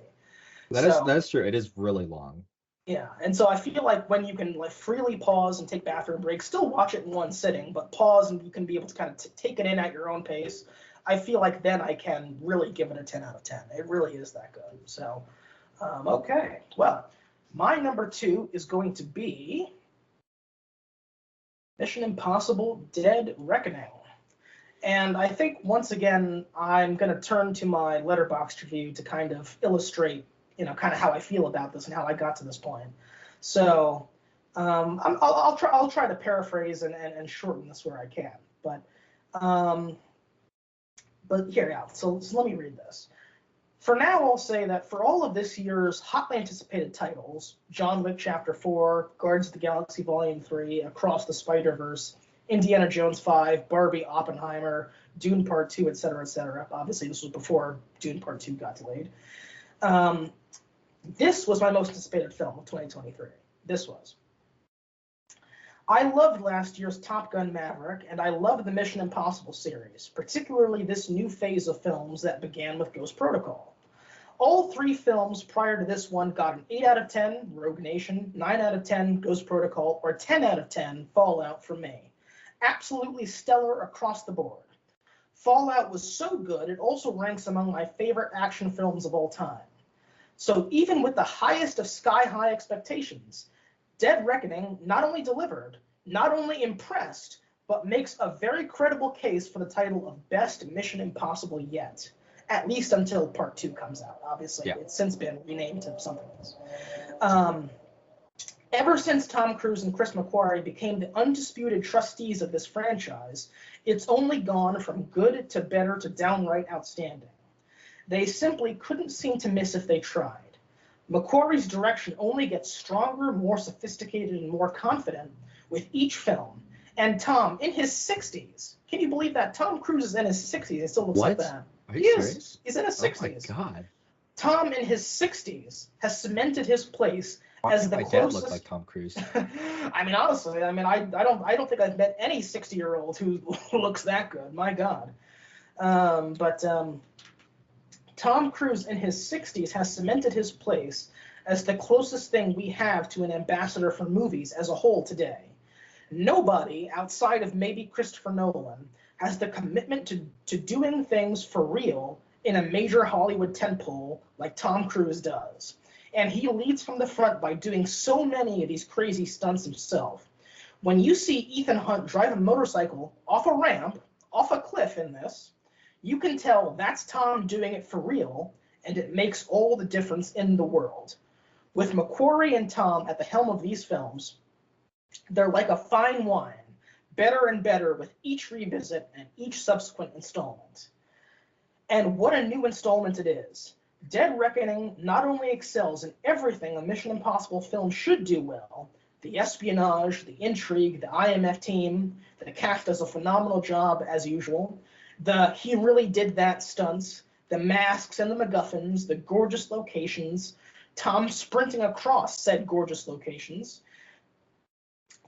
That is true. It is really long. Yeah, and so I feel like when you can like freely pause and take bathroom breaks, still watch it in one sitting, but pause and you can be able to kind of take it in at your own pace. I feel like then I can really give it a 10 out of 10. It really is that good. So, okay. Well, my number 2 is going to be Mission Impossible Dead Reckoning. And I think, once again, I'm going to turn to my Letterboxd review to kind of illustrate, kind of how I feel about this and how I got to this point. So I'll try to paraphrase and shorten this where I can. But here, yeah, so let me read this. For now, I'll say that for all of this year's hotly anticipated titles, John Wick Chapter 4, Guardians of the Galaxy Volume 3, Across the Spider-Verse, Indiana Jones 5, Barbie, Oppenheimer, Dune Part 2, etc., etc. Obviously, this was before Dune Part 2 got delayed. This was my most anticipated film of 2023. This was. I loved last year's Top Gun Maverick, and I loved the Mission Impossible series, particularly this new phase of films that began with Ghost Protocol. All 3 films prior to this one got an 8 out of 10, Rogue Nation, 9 out of 10, Ghost Protocol, or 10 out of 10, Fallout from me. Absolutely stellar across the board. Fallout was so good, it also ranks among my favorite action films of all time. So even with the highest of sky-high expectations, Dead Reckoning not only delivered, not only impressed, but makes a very credible case for the title of Best Mission Impossible yet, at least until Part 2 comes out. Obviously, It's since been renamed to something else. Ever since Tom Cruise and Chris McQuarrie became the undisputed trustees of this franchise, it's only gone from good to better to downright outstanding. They simply couldn't seem to miss if they tried. McQuarrie's direction only gets stronger, more sophisticated, and more confident with each film. And Tom, in his 60s, can you believe that? Tom Cruise is in his 60s. It still looks like that. Are you serious? He's in his 60s. Oh my God. Tom, in his 60s, has cemented his place as the closest. My dad looked like Tom Cruise. I mean, honestly, I don't think I've met any 60-year-old who looks that good. My God. Tom Cruise in his 60s has cemented his place as the closest thing we have to an ambassador for movies as a whole today. Nobody outside of maybe Christopher Nolan has the commitment to doing things for real in a major Hollywood tentpole like Tom Cruise does. And he leads from the front by doing so many of these crazy stunts himself. When you see Ethan Hunt drive a motorcycle off a ramp, off a cliff in this, you can tell that's Tom doing it for real, and it makes all the difference in the world. With McQuarrie and Tom at the helm of these films, they're like a fine wine, better and better with each revisit and each subsequent installment. And what a new installment it is. Dead Reckoning not only excels in everything a Mission Impossible film should do well, the espionage, the intrigue, the IMF team, the cast does a phenomenal job as usual, the he really did that stunts, the masks and the MacGuffins, the gorgeous locations, Tom sprinting across said gorgeous locations,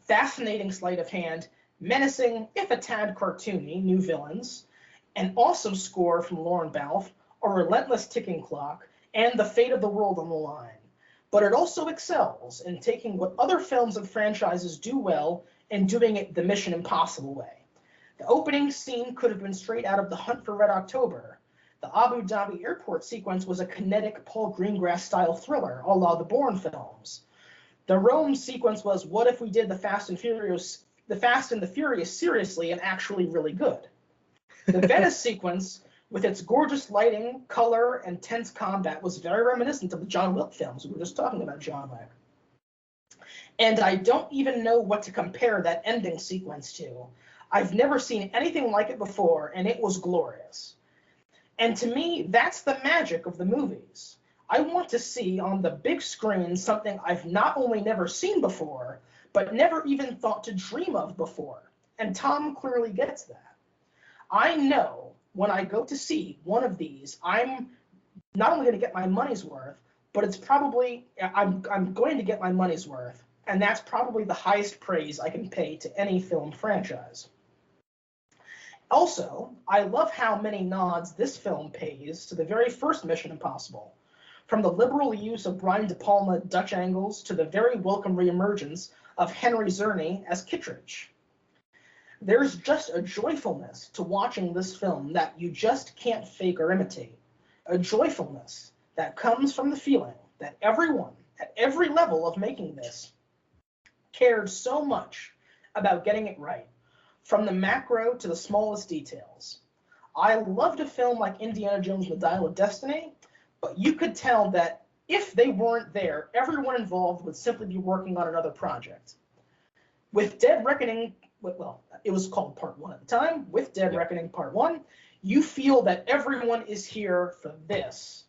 fascinating sleight of hand, menacing, if a tad cartoony, new villains, an awesome score from Lauren Balfe, a relentless ticking clock, and the fate of the world on the line. But it also excels in taking what other films and franchises do well and doing it the Mission Impossible way. The opening scene could have been straight out of The Hunt for Red October. The Abu Dhabi airport sequence was a kinetic Paul Greengrass-style thriller, a la the Bourne films. The Rome sequence was, what if we did the Fast and the Furious seriously and actually really good? The Venice sequence with its gorgeous lighting, color, and tense combat, was very reminiscent of the John Wick films. We were just talking about John Wick. And I don't even know what to compare that ending sequence to. I've never seen anything like it before, and it was glorious. And to me, that's the magic of the movies. I want to see on the big screen something I've not only never seen before, but never even thought to dream of before. And Tom clearly gets that. I know when I go to see one of these, I'm not only going to get my money's worth, but it's probably, I'm going to get my money's worth. And that's probably the highest praise I can pay to any film franchise. Also, I love how many nods this film pays to the very first Mission Impossible. From the liberal use of Brian De Palma Dutch angles to the very welcome reemergence of Henry Czerny as Kittredge. There's just a joyfulness to watching this film that you just can't fake or imitate. A joyfulness that comes from the feeling that everyone, at every level of making this, cared so much about getting it right, from the macro to the smallest details. I loved a film like Indiana Jones and the Dial of Destiny, but you could tell that if they weren't there, everyone involved would simply be working on another project. With Dead Reckoning, well, it was called Part 1 at the time, with Dead Reckoning Part 1, you feel that everyone is here for this.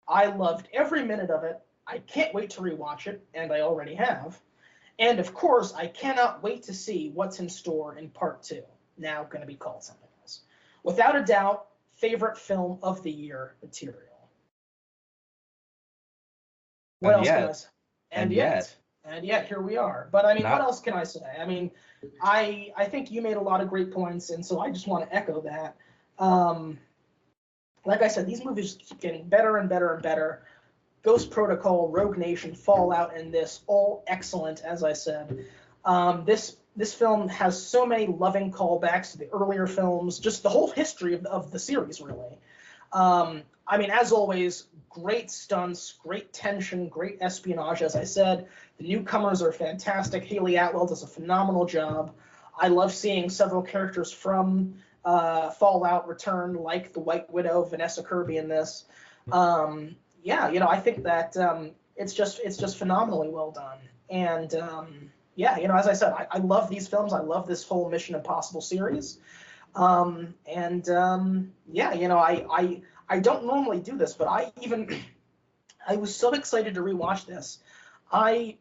I loved every minute of it. I can't wait to rewatch it, and I already have. And of course, I cannot wait to see what's in store in Part 2, now going to be called something else. Without a doubt, favorite film of the year material. What else can I say? And yet, here we are. But I mean, what else can I say? I mean, I think you made a lot of great points, and so I just want to echo that. Like I said, these movies keep getting better and better and better. Ghost Protocol, Rogue Nation, Fallout, and this, all excellent, as I said. This film has so many loving callbacks to the earlier films, just the whole history of the series, really. I mean, as always, great stunts, great tension, great espionage, as I said. The newcomers are fantastic. Haley Atwell does a phenomenal job. I love seeing several characters from Fallout return, like the White Widow, Vanessa Kirby in this. Yeah, you know, I think that it's just phenomenally well done. And yeah, you know, as I said, I love these films. I love this whole Mission Impossible series. Yeah, you know, I don't normally do this, but I was so excited to rewatch this. I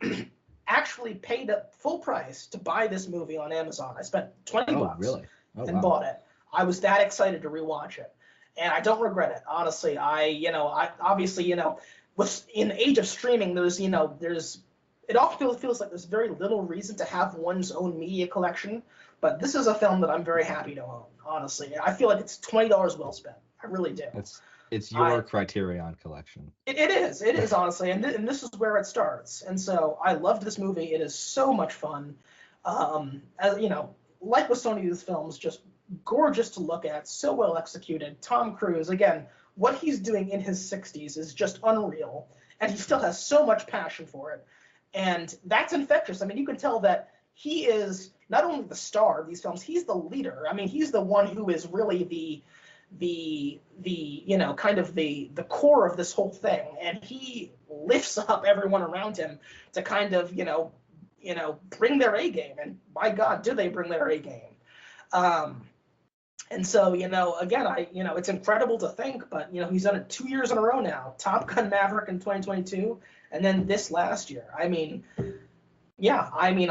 actually paid a full price to buy this movie on Amazon. I spent $20 really? And bought it. I was that excited to rewatch it. And I don't regret it, honestly. I obviously, you know, in the age of streaming, it often feels like there's very little reason to have one's own media collection. But this is a film that I'm very happy to own, honestly. I feel like it's $20 well spent. I really do. It's your Criterion collection. It is, honestly. And this is where it starts. And so I loved this movie. It is so much fun. As, you know, like with so many of these films, just gorgeous to look at, so well executed. Tom Cruise, again, what he's doing in his 60s is just unreal, and he still has so much passion for it, and that's infectious. I mean, you can tell that he is not only the star of these films, he's the leader. I mean, he's the one who is really the you know, kind of the core of this whole thing, and he lifts up everyone around him to kind of, you know, bring their A game, and by God, do they bring their A game. And so, you know, again, it's incredible to think, but, you know, he's done it 2 years in a row now. Top Gun Maverick in 2022, and then this last year. I mean, yeah, I mean,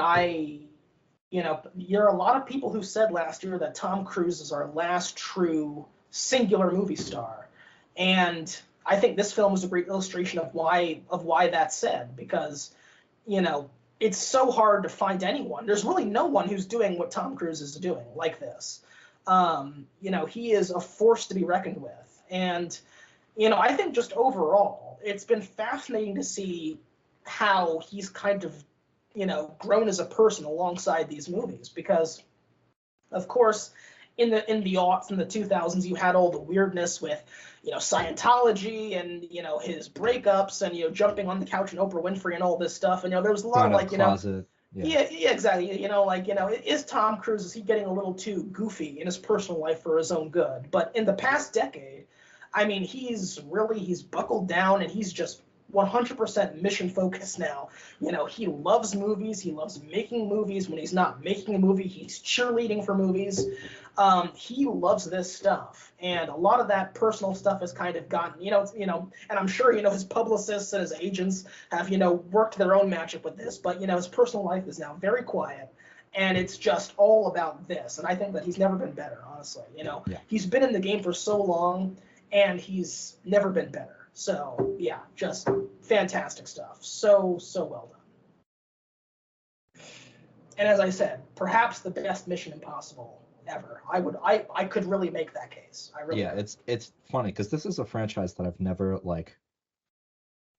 you know, there are a lot of people who said last year that Tom Cruise is our last true singular movie star. And I think this film is a great illustration of why that's said, because, you know, it's so hard to find anyone. There's really no one who's doing what Tom Cruise is doing like this. You know, he is a force to be reckoned with. And, you know, I think just overall, it's been fascinating to see how he's kind of, you know, grown as a person alongside these movies. Because, of course, in the aughts, in the 2000s, you had all the weirdness with, you know, Scientology and, you know, his breakups and, you know, jumping on the couch and Oprah Winfrey and all this stuff. And, you know, there was a lot of, like, you know, Yeah, exactly. Is Tom Cruise, is he getting a little too goofy in his personal life for his own good? But in the past decade, I mean, he's buckled down and he's just 100% mission focused now. He loves movies. He loves making movies. When he's not making a movie, he's cheerleading for movies. He loves this stuff, and a lot of that personal stuff has kind of gotten, and I'm sure, his publicists and his agents have, worked their own magic with this, but, his personal life is now very quiet, and it's just all about this, and I think that he's never been better, honestly. He's been in the game for so long, and he's never been better. So, yeah, just fantastic stuff. So well done. And as I said, perhaps the best Mission Impossible ever. I could really make that case. It's funny because this is a franchise that I've never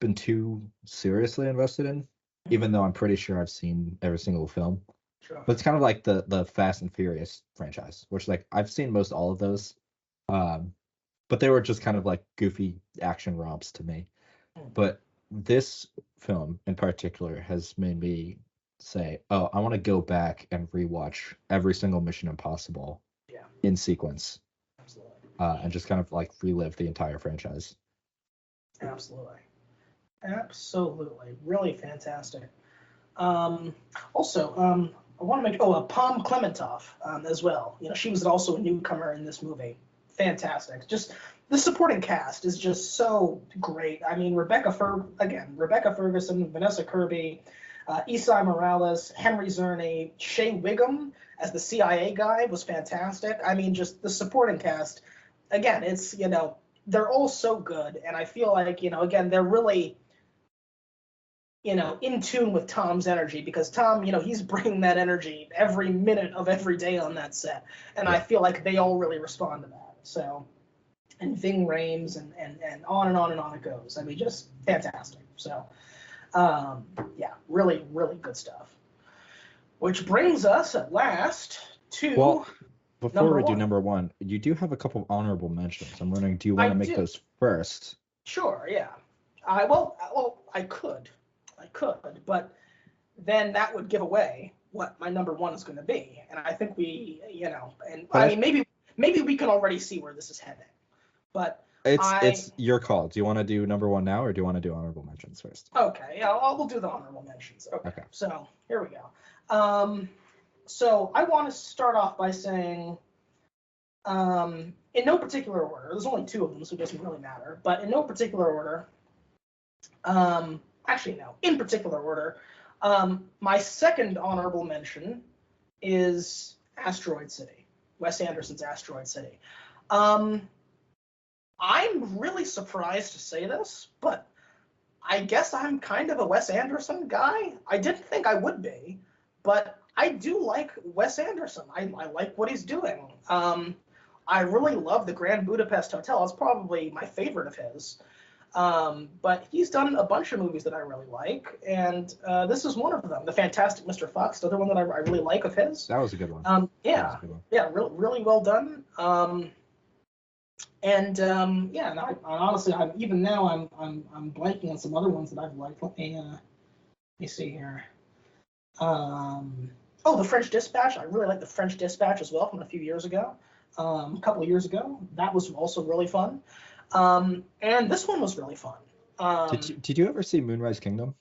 been too seriously invested in, even though I'm pretty sure I've seen every single film. Sure. But it's kind of like the Fast and Furious franchise, which I've seen most all of those. But they were just kind of like goofy action romps to me. But this film in particular has made me say, oh, I want to go back and rewatch every single Mission Impossible in sequence. Absolutely. And just kind of relive the entire franchise. Absolutely. Really fantastic. Also, I want to make Pom Klementov as well. She was also a newcomer in this movie. Fantastic. Just the supporting cast is just so great. I mean, Rebecca Ferguson, Vanessa Kirby, Esai Morales, Henry Czerny, Shea Wiggum as the CIA guy was fantastic. I mean, just the supporting cast. Again, it's, they're all so good. And I feel like, again, they're really, in tune with Tom's energy, because Tom, he's bringing that energy every minute of every day on that set. And I feel like they all really respond to that. So, and Ving Rhames and on and on and on it goes. I mean, just fantastic. So, really, really good stuff. Which brings us at last to. Well, before we do number one, you do have a couple of honorable mentions. I'm wondering, do you want to make those first? Sure, yeah. I could, but then that would give away what my number one is going to be, and I think we, maybe we can already see where this is heading, but it's your call. Do you want to do number one now, or do you want to do honorable mentions first? Okay, yeah, we'll do the honorable mentions. Okay. So here we go. So I want to start off by saying, in no particular order. There's only two of them, so it doesn't really matter. But in no particular order. In particular order. My second honorable mention is Asteroid City, Wes Anderson's Asteroid City. I'm really surprised to say this, but I guess I'm kind of a Wes Anderson guy. I didn't think I would be, but I do like Wes Anderson. I like what he's doing. I really love the Grand Budapest Hotel. It's probably my favorite of his. But he's done a bunch of movies that I really like, and this is one of them. The Fantastic Mr. Fox, the other one that I really like of his. That was a good one. Really well done. And honestly, I'm blanking on some other ones that I've liked. Let me see here. The French Dispatch. I really like the French Dispatch as well from a few years ago. A couple of years ago. That was also really fun. And this one was really fun. Did you ever see Moonrise Kingdom?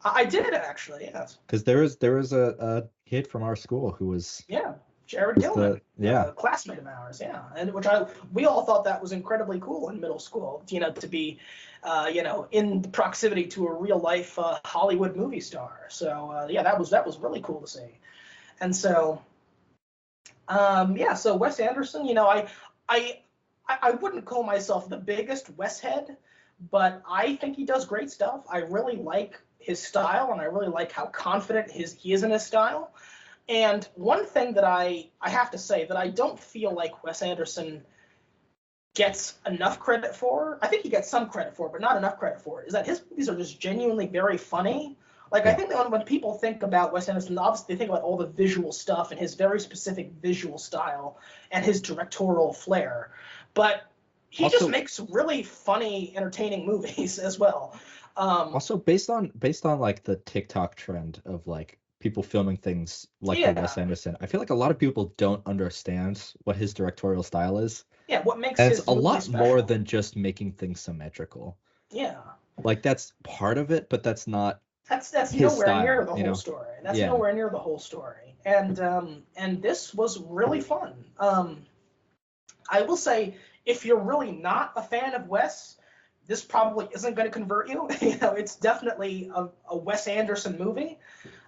I did, actually, yes. Because there was a kid from our school who was Jared Gilman, a classmate of ours, and we all thought that was incredibly cool in middle school, to be, in proximity to a real life Hollywood movie star. So that was really cool to see, and so so Wes Anderson, I wouldn't call myself the biggest Wes head, but I think he does great stuff. I really like his style, and I really like how confident he is in his style. And one thing that I have to say that I don't feel like Wes Anderson gets enough credit for, I think he gets some credit for, but not enough credit for it, is that his movies are just genuinely very funny. I think that when people think about Wes Anderson, obviously they think about all the visual stuff and his very specific visual style and his directorial flair. But he just makes really funny, entertaining movies as well. Also, based on the TikTok trend of people filming things like the Yeah. Wes Anderson. I feel like a lot of people don't understand what his directorial style is. Yeah, what makes And it's his a movie lot more special? than just making things symmetrical. Yeah. Like that's part of it, but that's not That's his nowhere near style, the you whole know? story. That's Yeah. nowhere near the whole story. And this was really fun. I will say, if you're really not a fan of Wes, this probably isn't going to convert you. It's definitely a Wes Anderson movie.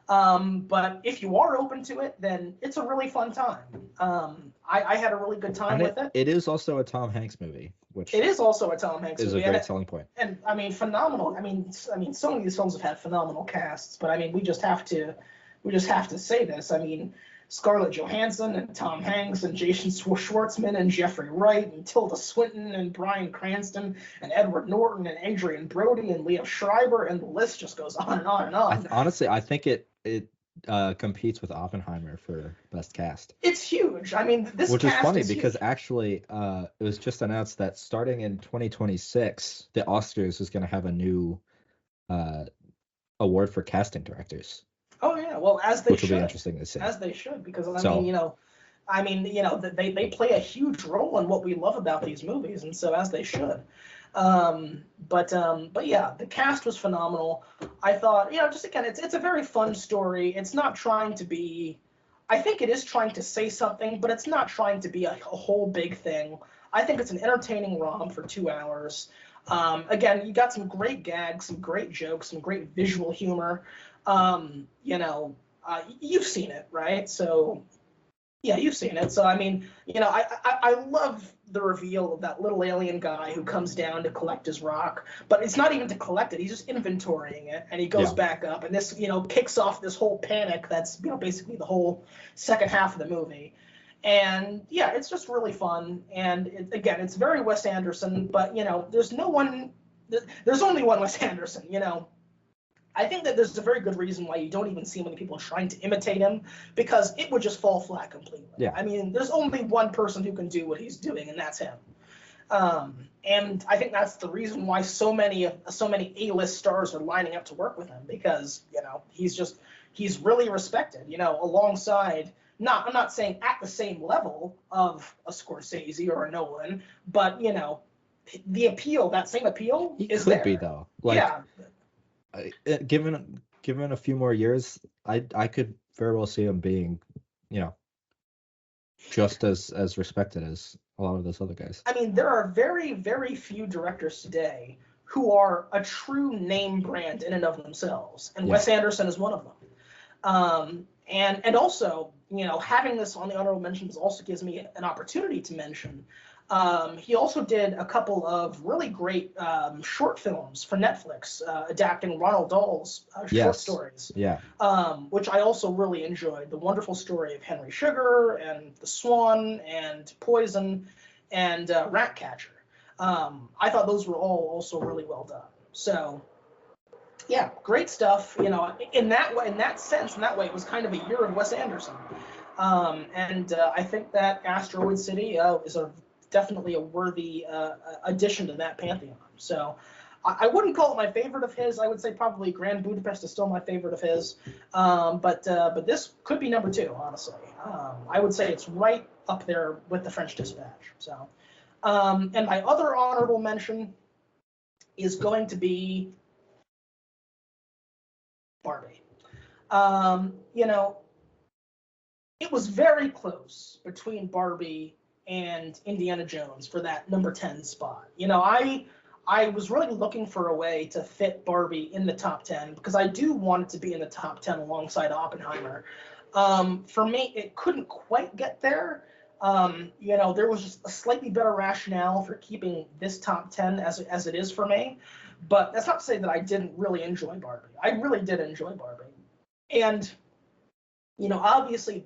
But if you are open to it, then it's a really fun time. I had a really good time And with it. it is also a Tom Hanks movie, which It is also a Tom Hanks is a movie, great selling point. and I mean, phenomenal. I mean, so many of these films have had phenomenal casts, but I mean, we just have to say this. I mean, Scarlett Johansson and Tom Hanks and Jason Schwartzman and Jeffrey Wright and Tilda Swinton and Bryan Cranston and Edward Norton and Adrian Brody and Liev Schreiber, and the list just goes on and on and on. Honestly, I think it competes with Oppenheimer for best cast. It's huge. I mean, this which is cast funny is because huge. actually it was just announced that starting in 2026, the Oscars is going to have a new award for casting directors, Oh yeah, well, as they which will be should, interesting to see. as they should, because So they play a huge role in what we love about these movies, and so as they should. But yeah, the cast was phenomenal. I thought, just again, it's a very fun story. It's not trying to be. I think it is trying to say something, but it's not trying to be a whole big thing. I think it's an entertaining romp for 2 hours. Again, you got some great gags, some great jokes, some great visual humor. You've seen it, right? So yeah, you've seen it. So I mean, I love the reveal of that little alien guy who comes down to collect his rock, but it's not even to collect it. He's just inventorying it, and he goes yeah, back up, and this kicks off this whole panic that's basically the whole second half of the movie. And yeah, it's just really fun. And again, it's very Wes Anderson, but there's no one. There's only one Wes Anderson. I think that there's a very good reason why you don't even see many people trying to imitate him, because it would just fall flat completely. yeah. I mean, there's only one person who can do what he's doing, and that's him. And I think that's the reason why so many A-list stars are lining up to work with him, because he's really respected. Alongside, I'm not saying at the same level of a Scorsese or a Nolan, but the appeal, that same appeal, He is could there. be though. Like, Yeah. Given a few more years, I could very well see him being, just as respected as a lot of those other guys. I mean, there are very, very few directors today who are a true name brand in and of themselves, and Yeah. Wes Anderson is one of them. And also, having this on the honorable mentions also gives me an opportunity to mention. He also did a couple of really great short films for Netflix, adapting Ronald Dahl's short stories. Yeah. Which I also really enjoyed. The Wonderful Story of Henry Sugar, and The Swan, and Poison, and Ratcatcher. I thought those were all also really well done. So yeah, great stuff. In that way, it was kind of a year of Wes Anderson. And I think that Asteroid City is definitely a worthy addition to that pantheon. So I wouldn't call it my favorite of his. I would say probably Grand Budapest is still my favorite of his. But this could be number 2, honestly. I would say it's right up there with The French Dispatch. So, and my other honorable mention is going to be Barbie. It was very close between Barbie and Indiana Jones for that number 10 spot. I was really looking for a way to fit Barbie in the top 10, because I do want it to be in the top 10 alongside Oppenheimer. For me, it couldn't quite get there. There was just a slightly better rationale for keeping this top 10 as it is for me. But that's not to say that I didn't really enjoy Barbie. I really did enjoy Barbie. And obviously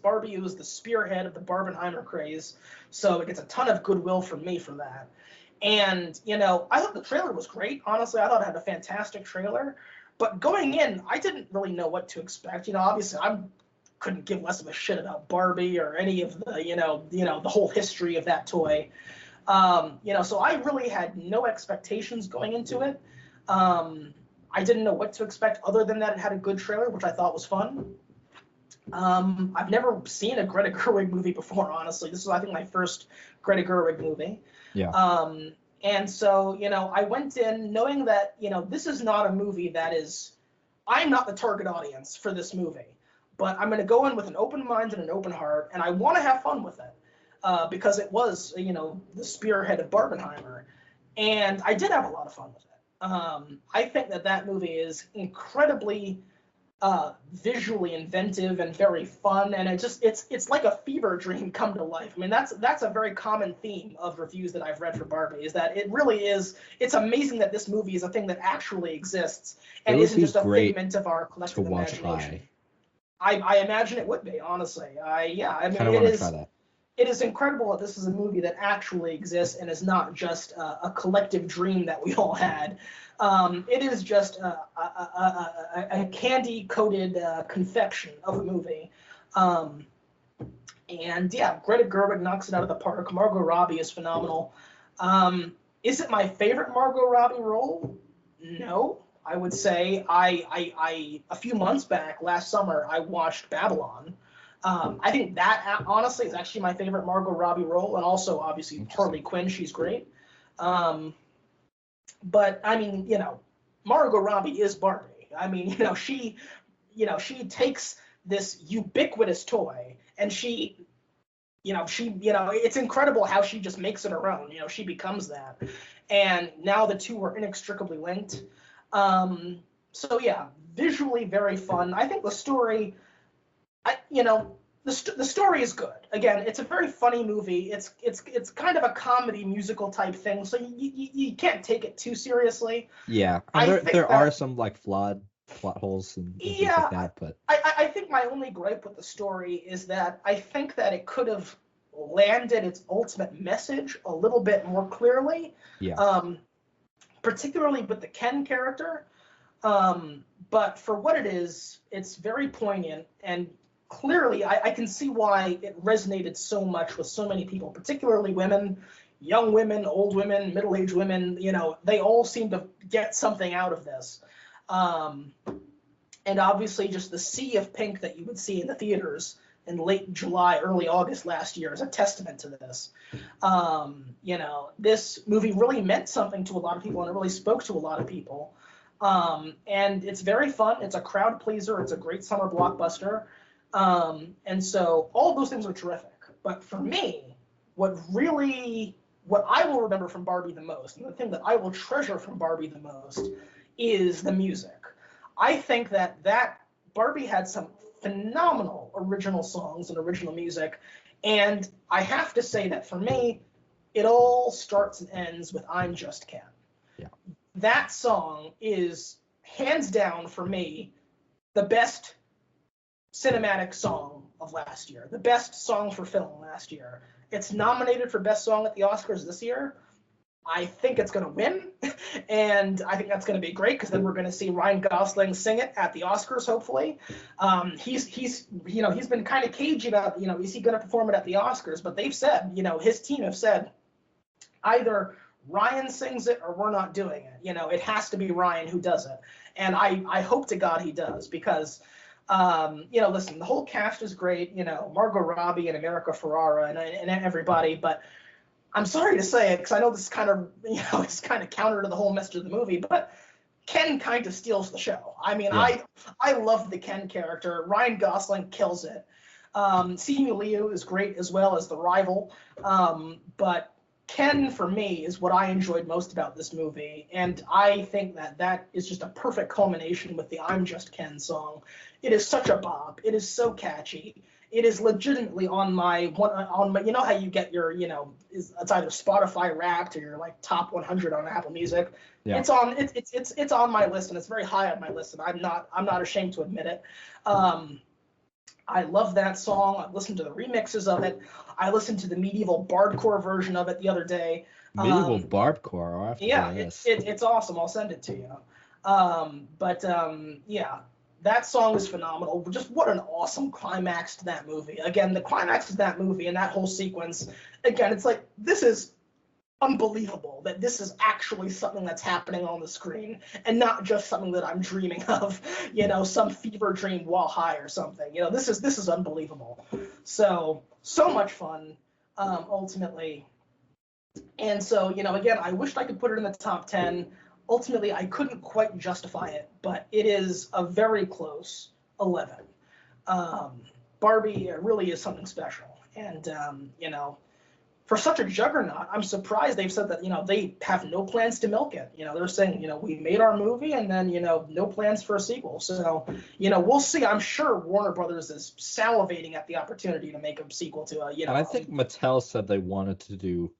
Barbie was the spearhead of the Barbenheimer craze, so it gets a ton of goodwill from me for that. And, I thought the trailer was great. Honestly, I thought it had a fantastic trailer. But going in, I didn't really know what to expect. Obviously, I couldn't give less of a shit about Barbie or any of the, the whole history of that toy. So I really had no expectations going into it. I didn't know what to expect other than that it had a good trailer, which I thought was fun. I've never seen a Greta Gerwig movie before, honestly. This is, I think, my first Greta Gerwig movie. Yeah. And so, I went in knowing that, this is not a movie that is, I'm not the target audience for this movie, but I'm going to go in with an open mind and an open heart, and I want to have fun with it, because it was, the spearhead of Barbenheimer, and I did have a lot of fun with it. I think that movie is incredibly visually inventive and very fun, and it's like a fever dream come to life. I mean, that's a very common theme of reviews that I've read for Barbie, is that it really is. It's amazing that this movie is a thing that actually exists and isn't just a figment of our collective imagination. I imagine it would be, honestly. I mean, it is. Try that. It is incredible that this is a movie that actually exists and is not just a collective dream that we all had. It is just a candy-coated confection of a movie. And yeah, Greta Gerwig knocks it out of the park. Margot Robbie is phenomenal. Is it my favorite Margot Robbie role? No. I would say I a few months back, last summer, I watched Babylon. I think that, honestly, is actually my favorite Margot Robbie role, and also, obviously, Harley Quinn. She's great. But, I mean, Margot Robbie is Barbie. I mean, she takes this ubiquitous toy, and it's incredible how she just makes it her own. She becomes that. And now the two are inextricably linked. So, yeah, visually very fun. I think the story... the story is good. Again, it's a very funny movie. It's kind of a comedy musical type thing, so you can't take it too seriously. Yeah, and there are some like flawed plot holes and things like that, but I think my only gripe with the story is that I think that it could have landed its ultimate message a little bit more clearly. Yeah. Particularly with the Ken character. But for what it is, it's very poignant, and clearly I can see why it resonated so much with so many people, particularly women, young women, old women, middle-aged women. They all seem to get something out of this. And obviously just the sea of pink that you would see in the theaters in late July, early August last year is a testament to this. This movie really meant something to a lot of people, and it really spoke to a lot of people. And it's very fun. It's a crowd pleaser. It's a great summer blockbuster. And so all of those things are terrific. But for me, what I will remember from Barbie the most, and the thing that I will treasure from Barbie the most, is the music. I think that Barbie had some phenomenal original songs and original music, and I have to say that for me, it all starts and ends with I'm Just Ken. Yeah. That song is, hands down for me, the best cinematic song of last year, the best song for film last year. It's nominated for Best Song at the Oscars this year. I think it's going to win, and I think that's going to be great, because then we're going to see Ryan Gosling sing it at the Oscars, hopefully. He's been kind of cagey about, is he going to perform it at the Oscars? But they've said, his team have said, either Ryan sings it or we're not doing it. It has to be Ryan who does it, and I hope to God he does, because listen, the whole cast is great. Margot Robbie and America Ferrera and everybody, but I'm sorry to say it, because I know this is kind of, it's kind of counter to the whole message of the movie, but Ken kind of steals the show. I mean, yeah. I love the Ken character. Ryan Gosling kills it. Simu Liu is great as well as the rival. But Ken, for me, is what I enjoyed most about this movie, and I think that is just a perfect culmination with the I'm Just Ken song. It is such a bop. It is so catchy. It is legitimately on my, how you get your, it's either Spotify Wrapped or your like top 100 on Apple Music. Yeah. It's on my list, and it's very high on my list, and I'm not ashamed to admit it. I love that song. I've listened to the remixes of it. I listened to the medieval bardcore version of it the other day. Medieval bardcore. Yeah, it's awesome. I'll send it to you. Yeah. That song is phenomenal. Just what an awesome climax to that movie. Again, the climax of that movie and that whole sequence, again, it's like, this is unbelievable that this is actually something that's happening on the screen and not just something that I'm dreaming of, some fever dream while high or something. This is unbelievable. So much fun, ultimately. And so, again, I wished I could put it in the top 10. Ultimately, I couldn't quite justify it, but it is a very close 11. Barbie really is something special. And, for such a juggernaut, I'm surprised they've said that, they have no plans to milk it. They're saying, we made our movie and then, no plans for a sequel. So, we'll see. I'm sure Warner Brothers is salivating at the opportunity to make a sequel to And I think Mattel said they wanted to do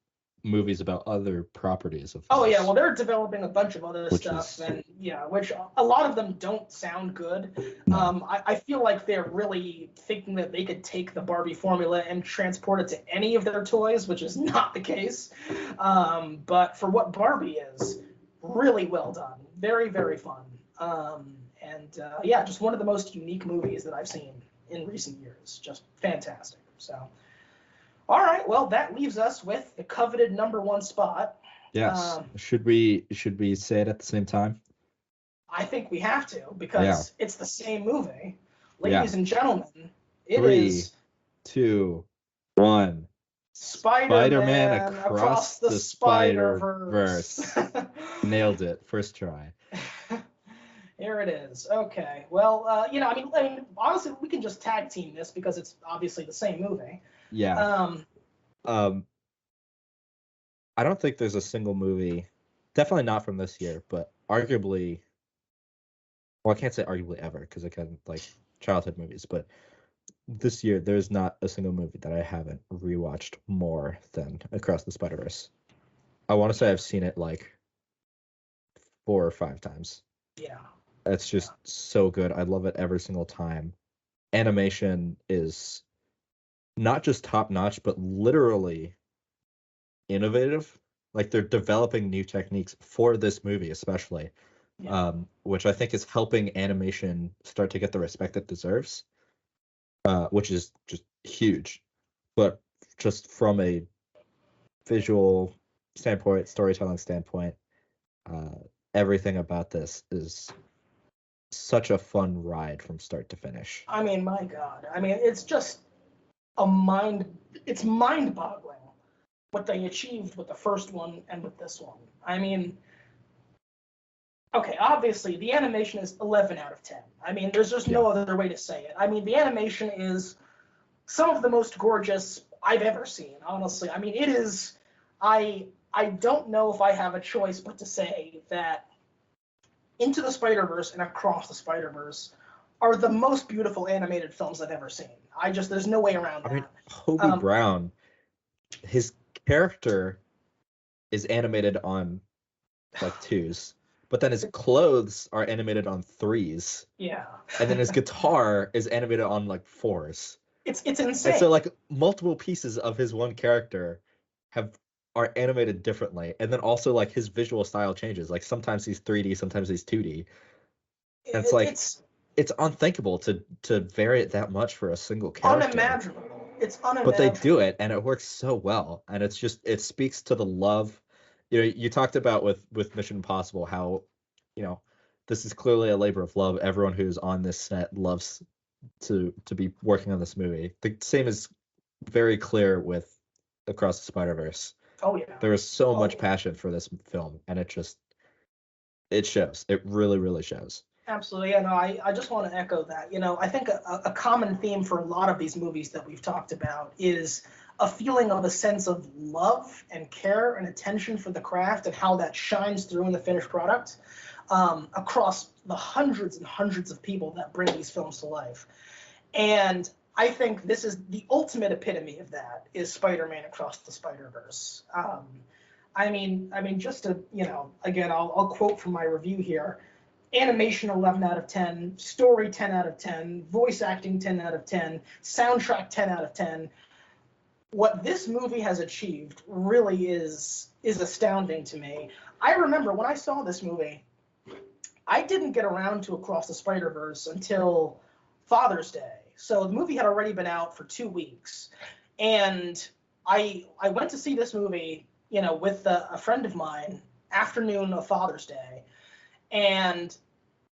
movies about other properties of theirs. Oh yeah, well they're developing a bunch of other stuff, and which a lot of them don't sound good. No. I feel like they're really thinking that they could take the Barbie formula and transport it to any of their toys, which is not the case. But for what Barbie is, really well done, very very fun, and just one of the most unique movies that I've seen in recent years. Just fantastic. So. All right, well, that leaves us with the coveted number 1 spot. Yes. Should we say it at the same time? I think we have to, because it's the same movie. Ladies and gentlemen, it 3, is 2, 1. Spider-Man across the Spider-Verse. Nailed it. First try. Here it is. Okay. Well, I mean, honestly, we can just tag team this because it's obviously the same movie. Yeah. I don't think there's a single movie, definitely not from this year, but arguably, well, I can't say arguably ever because I can like childhood movies, but this year there's not a single movie that I haven't rewatched more than Across the Spider-Verse. I want to say I've seen it like 4 or 5 times. Yeah. It's just so good. I love it every single time. Animation is not just top notch, but literally innovative. Like they're developing new techniques for this movie, especially, which I think is helping animation start to get the respect it deserves, which is just huge. But just from a visual standpoint, storytelling standpoint, everything about this is such a fun ride from start to finish. I mean, my God. I mean, it's just it's mind-boggling what they achieved with the first one and with this one. I mean, okay, obviously the animation is 11 out of 10. I mean, there's just no other way to say it. I mean, the animation is some of the most gorgeous I've ever seen, honestly. I mean, it is, I don't know if I have a choice but to say that Into the Spider-Verse and Across the Spider-Verse are the most beautiful animated films I've ever seen. There's no way around that. I mean, Hobie Brown, his character is animated on like 2s, but then his clothes are animated on 3s. Yeah. And then his guitar is animated on like 4s. It's insane. And so like multiple pieces of his one character are animated differently, and then also like his visual style changes. Like sometimes he's 3D, sometimes he's 2D. And it's unthinkable to vary it that much for a single character. Unimaginable. It's unimaginable. But they do it, and it works so well. And it's just, it speaks to the love. You talked about with Mission Impossible how, this is clearly a labor of love. Everyone who's on this set loves to be working on this movie. The same is very clear with Across the Spider-Verse. Oh yeah. There is so much passion for this film, and it shows. It really, really shows. Absolutely. Yeah, no, I just want to echo that. I think a common theme for a lot of these movies that we've talked about is a feeling of a sense of love and care and attention for the craft and how that shines through in the finished product across the hundreds and hundreds of people that bring these films to life. And I think this is the ultimate epitome of that is Spider-Man Across the Spider-Verse. I mean, just to, again, I'll quote from my review here. Animation 11 out of 10, story 10 out of 10, voice acting 10 out of 10, soundtrack 10 out of 10. What this movie has achieved really is astounding to me. I remember when I saw this movie, I didn't get around to Across the Spider-Verse until Father's Day. So the movie had already been out for 2 weeks. And I went to see this movie with a friend of mine, afternoon of Father's Day, and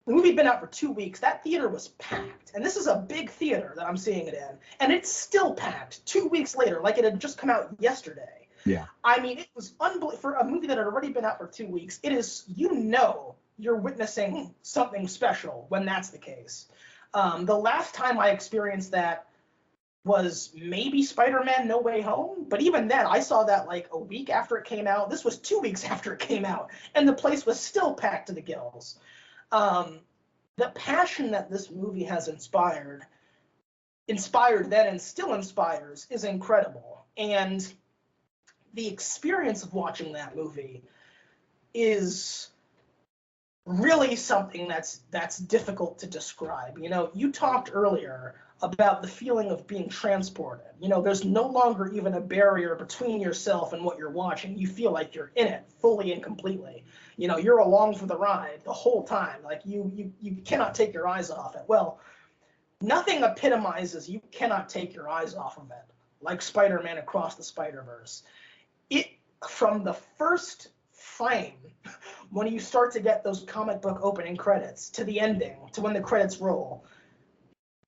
the movie had been out for 2 weeks. That theater was packed, and this is a big theater that I'm seeing it in, and it's still packed 2 weeks later, like it had just come out yesterday. Yeah. I mean, it was unbelievable for a movie that had already been out for 2 weeks. It is, you're witnessing something special when that's the case. The last time I experienced that was maybe Spider-Man No Way Home, but even then I saw that like a week after it came out. This was 2 weeks after it came out, and the place was still packed to the gills. The passion that this movie has inspired then and still inspires, is incredible. And the experience of watching that movie is really something that's difficult to describe. You talked earlier about the feeling of being transported. There's no longer even a barrier between yourself and what you're watching. You feel like you're in it fully and completely. You're along for the ride the whole time. Like you cannot take your eyes off it. Well, nothing epitomizes you cannot take your eyes off of it like Spider-Man Across the Spider-Verse. It, from the first frame, when you start to get those comic book opening credits to the ending, to when the credits roll,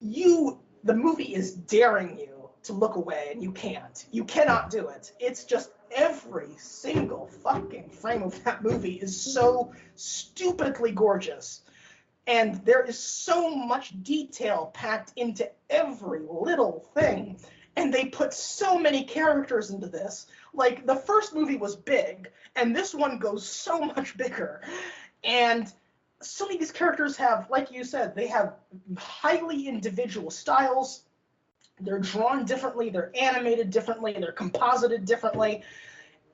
the movie is daring you to look away, and you can't. You cannot do it. It's just every single fucking frame of that movie is so stupidly gorgeous. And there is so much detail packed into every little thing. And they put so many characters into this. Like, the first movie was big, and this one goes so much bigger. And so many of these characters have, like you said, they have highly individual styles. They're drawn differently, they're animated differently, they're composited differently.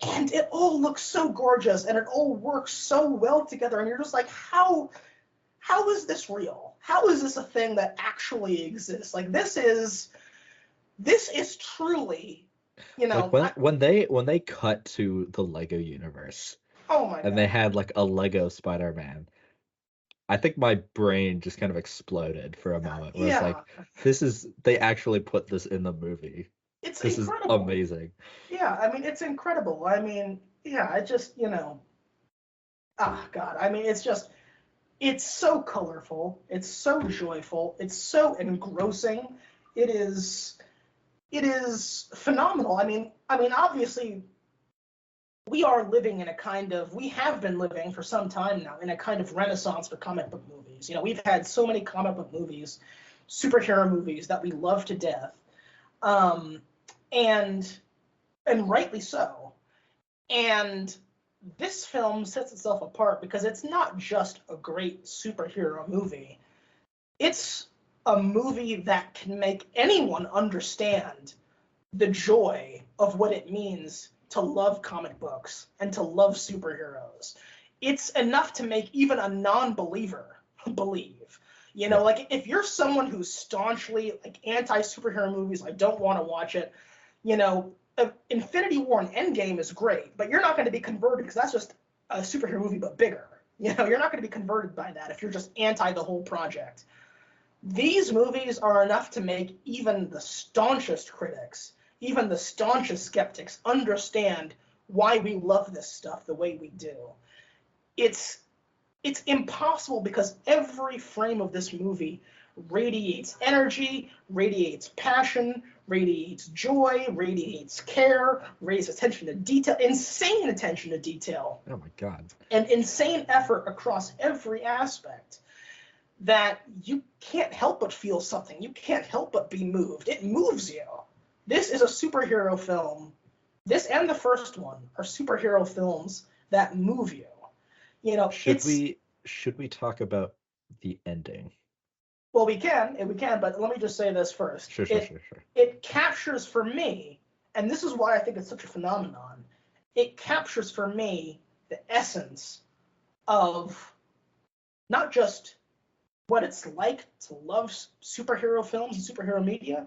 And it all looks so gorgeous, and it all works so well together. And you're just like, how is this real? How is this a thing that actually exists? Like, this is truly, like when they cut to the Lego universe, oh my and God. they had like a Lego Spider-Man, I think my brain just kind of exploded for a moment. Where Yeah. it's like, they actually put this in the movie. It's This incredible. is amazing. Yeah, I mean, it's incredible. I mean, yeah, it just, God, I mean, it's so colorful, it's so joyful, it's so engrossing. It is phenomenal. I mean, obviously, we have been living for some time now in a kind of renaissance for comic book movies. We've had so many comic book movies, superhero movies that we love to death, and rightly so. And this film sets itself apart because it's not just a great superhero movie. It's a movie that can make anyone understand the joy of what it means to love comic books and to love superheroes. It's enough to make even a non-believer believe. Like, if you're someone who's staunchly like anti-superhero movies, I don't want to watch it, Infinity War and Endgame is great, but you're not going to be converted because that's just a superhero movie but bigger. You're not going to be converted by that if you're just anti the whole project. These movies are enough to make even the staunchest critics, even the staunchest skeptics, understand why we love this stuff the way we do. It's impossible because every frame of this movie radiates energy, radiates passion, radiates joy, radiates care, radiates attention to detail, insane attention to detail. Oh my God. And insane effort across every aspect that you can't help but feel something. You can't help but be moved. It moves you. This is a superhero film. This and the first one are superhero films that move you. Should we talk about the ending? Well, we can, but let me just say this first. Sure. It captures for me, and this is why I think it's such a phenomenon, it captures for me the essence of not just what it's like to love superhero films and superhero media,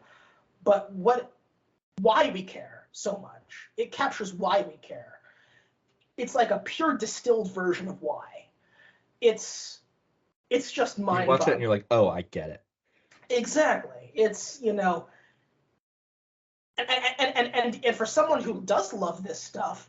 but why we care so much. It captures why we care. It's like a pure distilled version of why. It's just mind-boggling. You watch it and you're like, oh, I get it. Exactly. It's, and for someone who does love this stuff,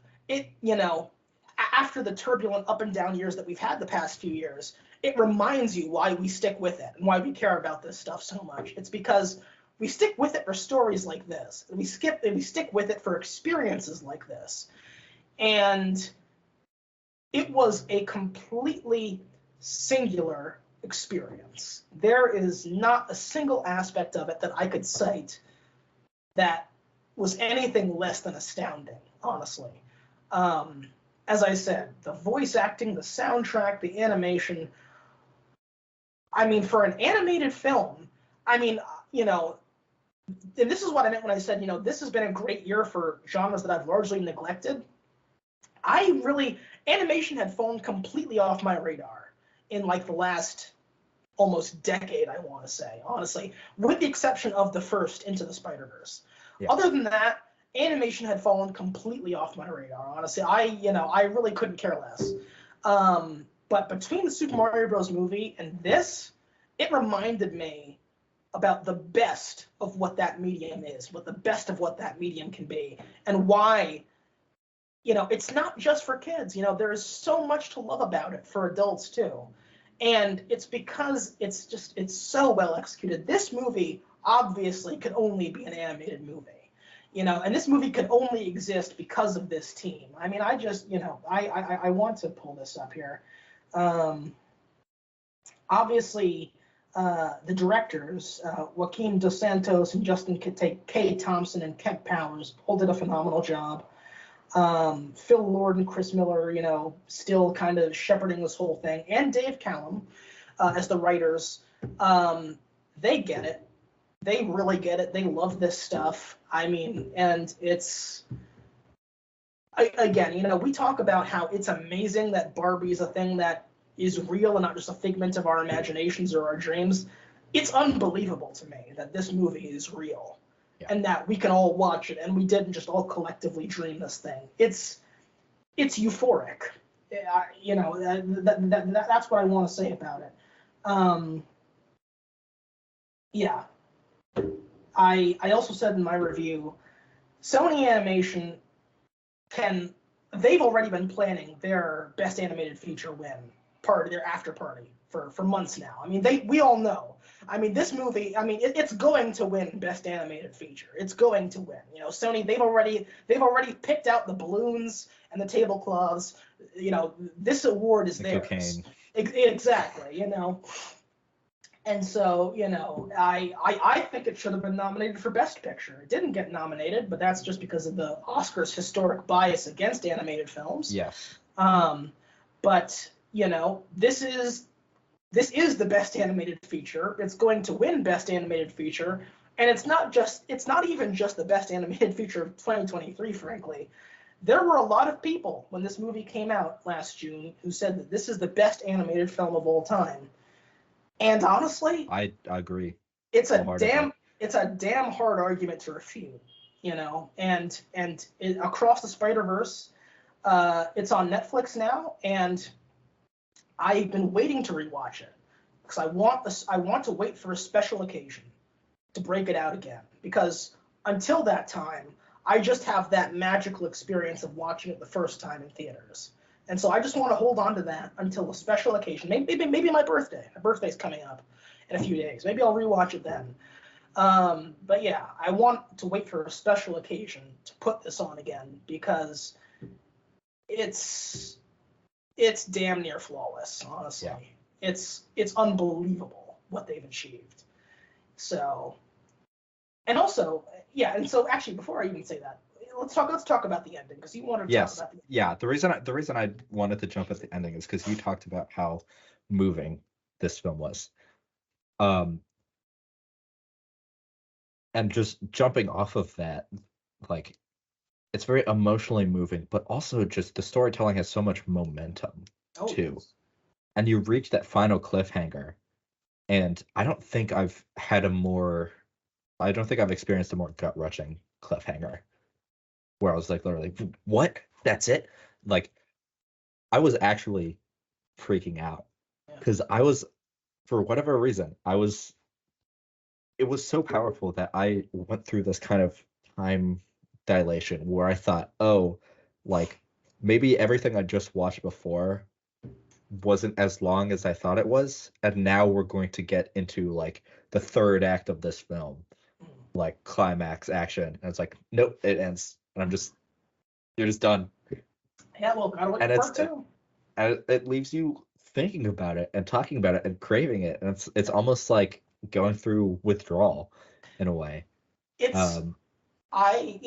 after the turbulent up and down years that we've had the past few years, it reminds you why we stick with it and why we care about this stuff so much. It's because we stick with it for stories like this. We stick with it for experiences like this. And it was a completely singular experience. There is not a single aspect of it that I could cite that was anything less than astounding, honestly. As I said, the voice acting, the soundtrack, the animation. I mean, for an animated film, I mean, and this is what I meant when I said, this has been a great year for genres that I've largely neglected. Animation had fallen completely off my radar in like the last almost decade, I want to say, honestly, with the exception of the first Into the Spider-Verse. Yeah. Other than that, animation had fallen completely off my radar, honestly. I really couldn't care less. But between the Super Mario Bros. Movie and this, it reminded me about the best of what that medium is, what the best of what that medium can be, and why, it's not just for kids. There is so much to love about it for adults too. And it's because it's so well executed. This movie obviously could only be an animated movie. And this movie could only exist because of this team. I mean, I want to pull this up here. Obviously, the directors, Joaquin Dos Santos and Justin K. Thompson and Kent Powers, all did a phenomenal job. Phil Lord and Chris Miller, still kind of shepherding this whole thing, and Dave Callum as the writers. They get it. They really get it. They love this stuff. I mean, and it's, again, we talk about how it's amazing that Barbie is a thing that is real and not just a figment of our imaginations or our dreams. It's unbelievable to me that this movie is real. Yeah. And that we can all watch it, and we didn't just all collectively dream this thing. It's euphoric. That's what I want to say about it. Yeah. I also said in my review, Sony Animation they've already been planning their best animated feature win party, their after party for months now. I mean, we all know. I mean, this movie, it's going to win best animated feature. It's going to win. Sony, they've already picked out the balloons and the tablecloths. This award is theirs. Cocaine. Exactly. And so, I think it should have been nominated for Best Picture. It didn't get nominated, but that's just because of the Oscars' historic bias against animated films. Yes. But this is the best animated feature. It's going to win best animated feature, and it's not even just the best animated feature of 2023, frankly. There were a lot of people when this movie came out last June who said that this is the best animated film of all time. And honestly, I agree. It's a damn hard argument to refute, and Across the Spider-Verse, it's on Netflix now, and I've been waiting to rewatch it because I want to wait for a special occasion to break it out again, because until that time, I just have that magical experience of watching it the first time in theaters. And so I just want to hold on to that until a special occasion. Maybe my birthday. My birthday's coming up in a few days. Maybe I'll rewatch it then. But yeah, I want to wait for a special occasion to put this on again, because it's damn near flawless, honestly. Yeah. It's unbelievable what they've achieved. So, and also, yeah, and so actually, before I even say that, let's talk about the ending, because you wanted to talk about the ending. Yeah, the reason I wanted to jump at the ending is because you talked about how moving this film was. And just jumping off of that, like, it's very emotionally moving, but also just the storytelling has so much momentum too. Yes. And you reach that final cliffhanger, and I don't think I've experienced a more gut-wrenching cliffhanger, where I was like, literally, what? That's it? Like, I was actually freaking out, because for whatever reason, it was so powerful that I went through this kind of time dilation where I thought, oh, like maybe everything I just watched before wasn't as long as I thought it was, and now we're going to get into like the third act of this film, like climax action, and it's like, nope, it ends, and you're just done. Yeah, well, gotta look And at part two. and it leaves you thinking about it and talking about it and craving it, and it's almost like going through withdrawal in a way. It's Um, I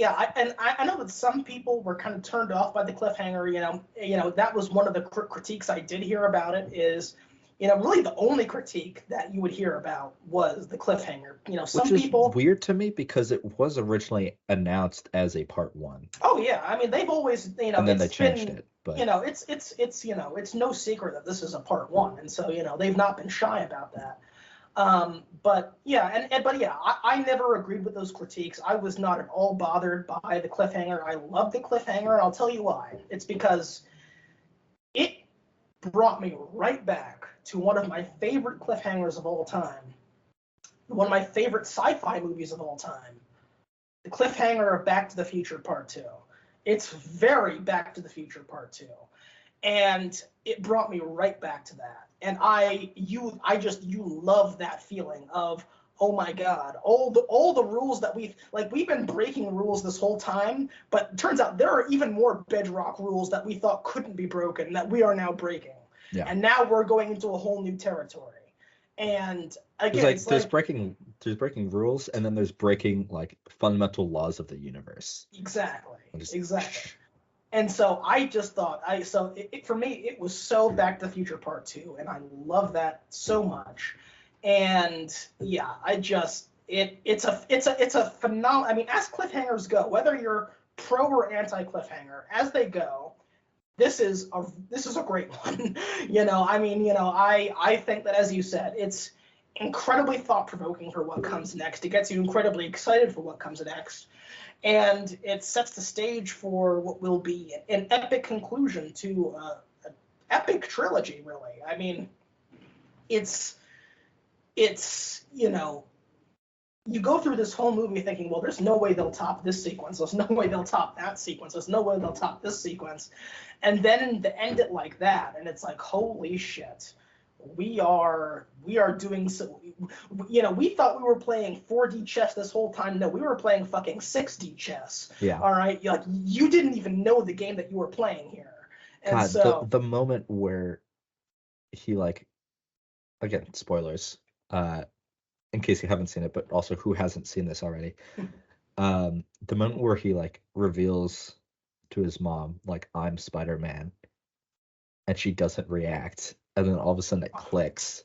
know that some people were kind of turned off by the cliffhanger. That was one of the critiques I did hear about it. Is really the only critique that you would hear about was the cliffhanger. Some which is people. weird to me because it was originally announced as a part one. Oh yeah, I mean they've always And then they it's changed been it, but it's no secret that this is a part one, and so they've not been shy about that. But yeah, I never agreed with those critiques. I was not at all bothered by the cliffhanger. I love the cliffhanger, and I'll tell you why. It's because it brought me right back to one of my favorite cliffhangers of all time, one of my favorite sci-fi movies of all time, the cliffhanger of Back to the Future Part 2. It's very Back to the Future Part 2. And it brought me right back to that. And you love that feeling of, oh my God, all the rules that we've been breaking rules this whole time, but it turns out there are even more bedrock rules that we thought couldn't be broken that we are now breaking. yeah. And now we're going into a whole new territory. And again, there's breaking rules, and then there's breaking like fundamental laws of the universe. Exactly. And so I just thought, for me, it was so Back to the Future Part 2, and I love that so much. And yeah, it's a phenomenal. I mean, as cliffhangers go, whether you're pro or anti cliffhanger, as they go, this is a great one. I think that, as you said, it's incredibly thought provoking for what comes next. It gets you incredibly excited for what comes next. And it sets the stage for what will be an epic conclusion to an epic trilogy, really. I mean, it's you go through this whole movie thinking, well, there's no way they'll top this sequence. There's no way they'll top that sequence. There's no way they'll top this sequence. And then to end it like that, and it's like, holy shit. We are doing so. We thought we were playing 4D chess this whole time. No, we were playing fucking 6D chess. Yeah. All right. You didn't even know the game that you were playing here. And God, so the moment where he again, spoilers, in case you haven't seen it, but also who hasn't seen this already. The moment where he reveals to his mom, I'm Spider-Man, and she doesn't react. And then all of a sudden it clicks,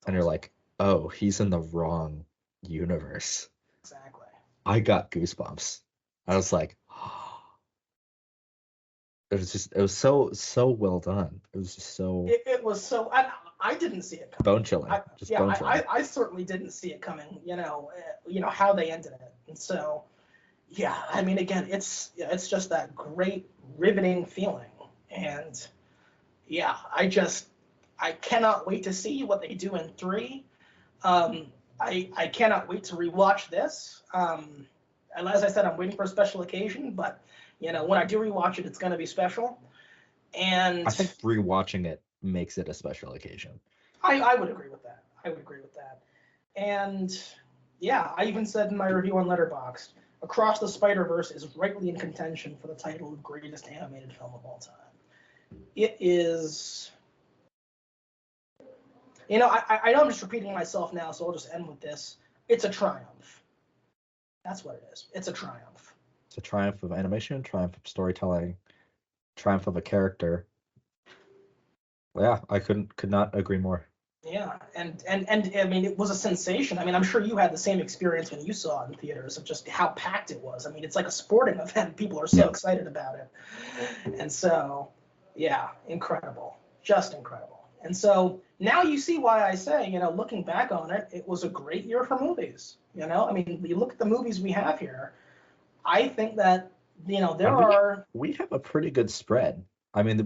and you're like, oh, he's in the wrong universe. Exactly. I got goosebumps. I was like, oh. It was so well done. It was just so. It was so. I didn't see it coming. Bone chilling. Bone chilling. I certainly didn't see it coming. How they ended it, and so, yeah. I mean, again, it's just that great riveting feeling, and yeah, I cannot wait to see what they do in 3. I cannot wait to rewatch this. And as I said, I'm waiting for a special occasion, but when I do rewatch it, it's going to be special. And I think rewatching it makes it a special occasion. I would agree with that. And yeah, I even said in my review on Letterboxd, Across the Spider-Verse is rightly in contention for the title of greatest animated film of all time. It is. I know I'm just repeating myself now, so I'll just end with this. It's a triumph. That's what it is. It's a triumph. It's a triumph of animation, triumph of storytelling, triumph of a character. Yeah, I could not agree more. Yeah, and I mean, it was a sensation. I mean, I'm sure you had the same experience when you saw it in theaters of just how packed it was. I mean, it's like a sporting event. People are so excited about it. And so, yeah, incredible. Just incredible. And so now you see why I say, looking back on it, it was a great year for movies. I mean, you look at the movies we have here, I think that, we have a pretty good spread. I mean,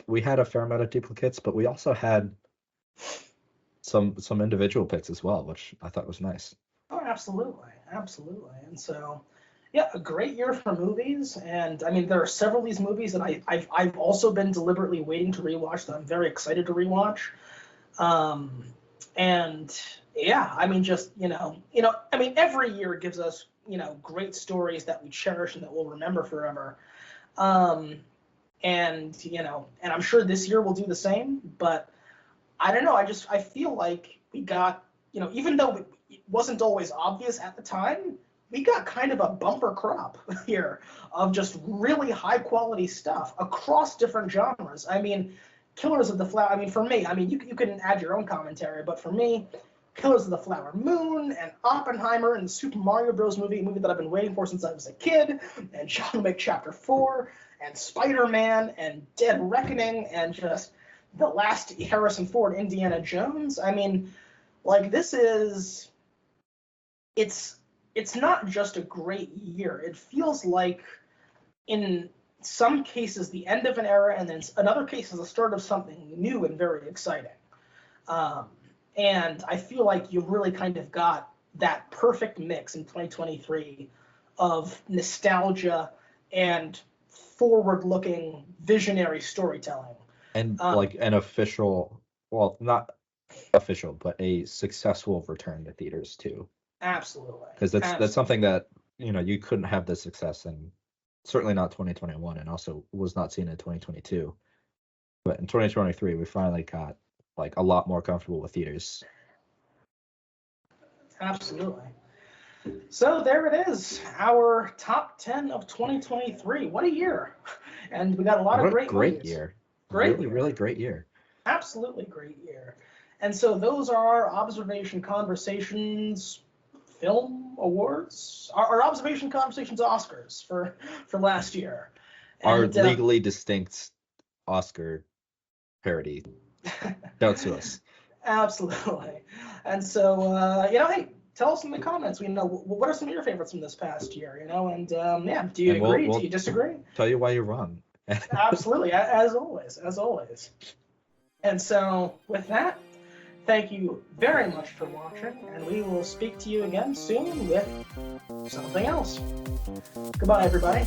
we had a fair amount of duplicates, but we also had some individual picks as well, which I thought was nice. Oh, absolutely. And so, Yeah, a great year for movies, and I mean there are several of these movies that I've also been deliberately waiting to rewatch that I'm very excited to rewatch. Um, and yeah, I mean just I mean every year gives us great stories that we cherish and that we'll remember forever. Um, and I'm sure this year will do the same. But I don't know. I feel like we got even though it wasn't always obvious at the time, we got kind of a bumper crop here of just really high quality stuff across different genres. I mean, Killers of the Flower. I mean, for me, I mean, you can add your own commentary, but for me, Killers of the Flower Moon and Oppenheimer and the Super Mario Bros. movie, a movie that I've been waiting for since I was a kid, and John Wick Chapter 4, and Spider-Man, and Dead Reckoning, and just the last Harrison Ford Indiana Jones. I mean, like it's not just a great year. It feels like in some cases the end of an era, and then in other cases the start of something new and very exciting. Um, and I feel like you've really kind of got that perfect mix in 2023 of nostalgia and forward-looking visionary storytelling. And like an official, well, not official, but a successful return to theaters too. Absolutely. Because that's something that you couldn't have the success in, certainly not 2021, and also was not seen in 2022. But in 2023, we finally got like a lot more comfortable with theaters. Absolutely. So there it is, our top 10 of 2023. What a year! And we got a lot of great movies. Year. Great really, year. really great year. Absolutely great year. And so those are our Observation Conversations film awards, our Observation Conversations Oscars for last year. Our legally distinct Oscar parody. Shout to us. Absolutely. And so, hey, tell us in the comments. What are some of your favorites from this past year? And do you agree? Do you disagree? Tell you why you're wrong. Absolutely, as always. And so, with that, thank you very much for watching, and we will speak to you again soon with something else. Goodbye, everybody.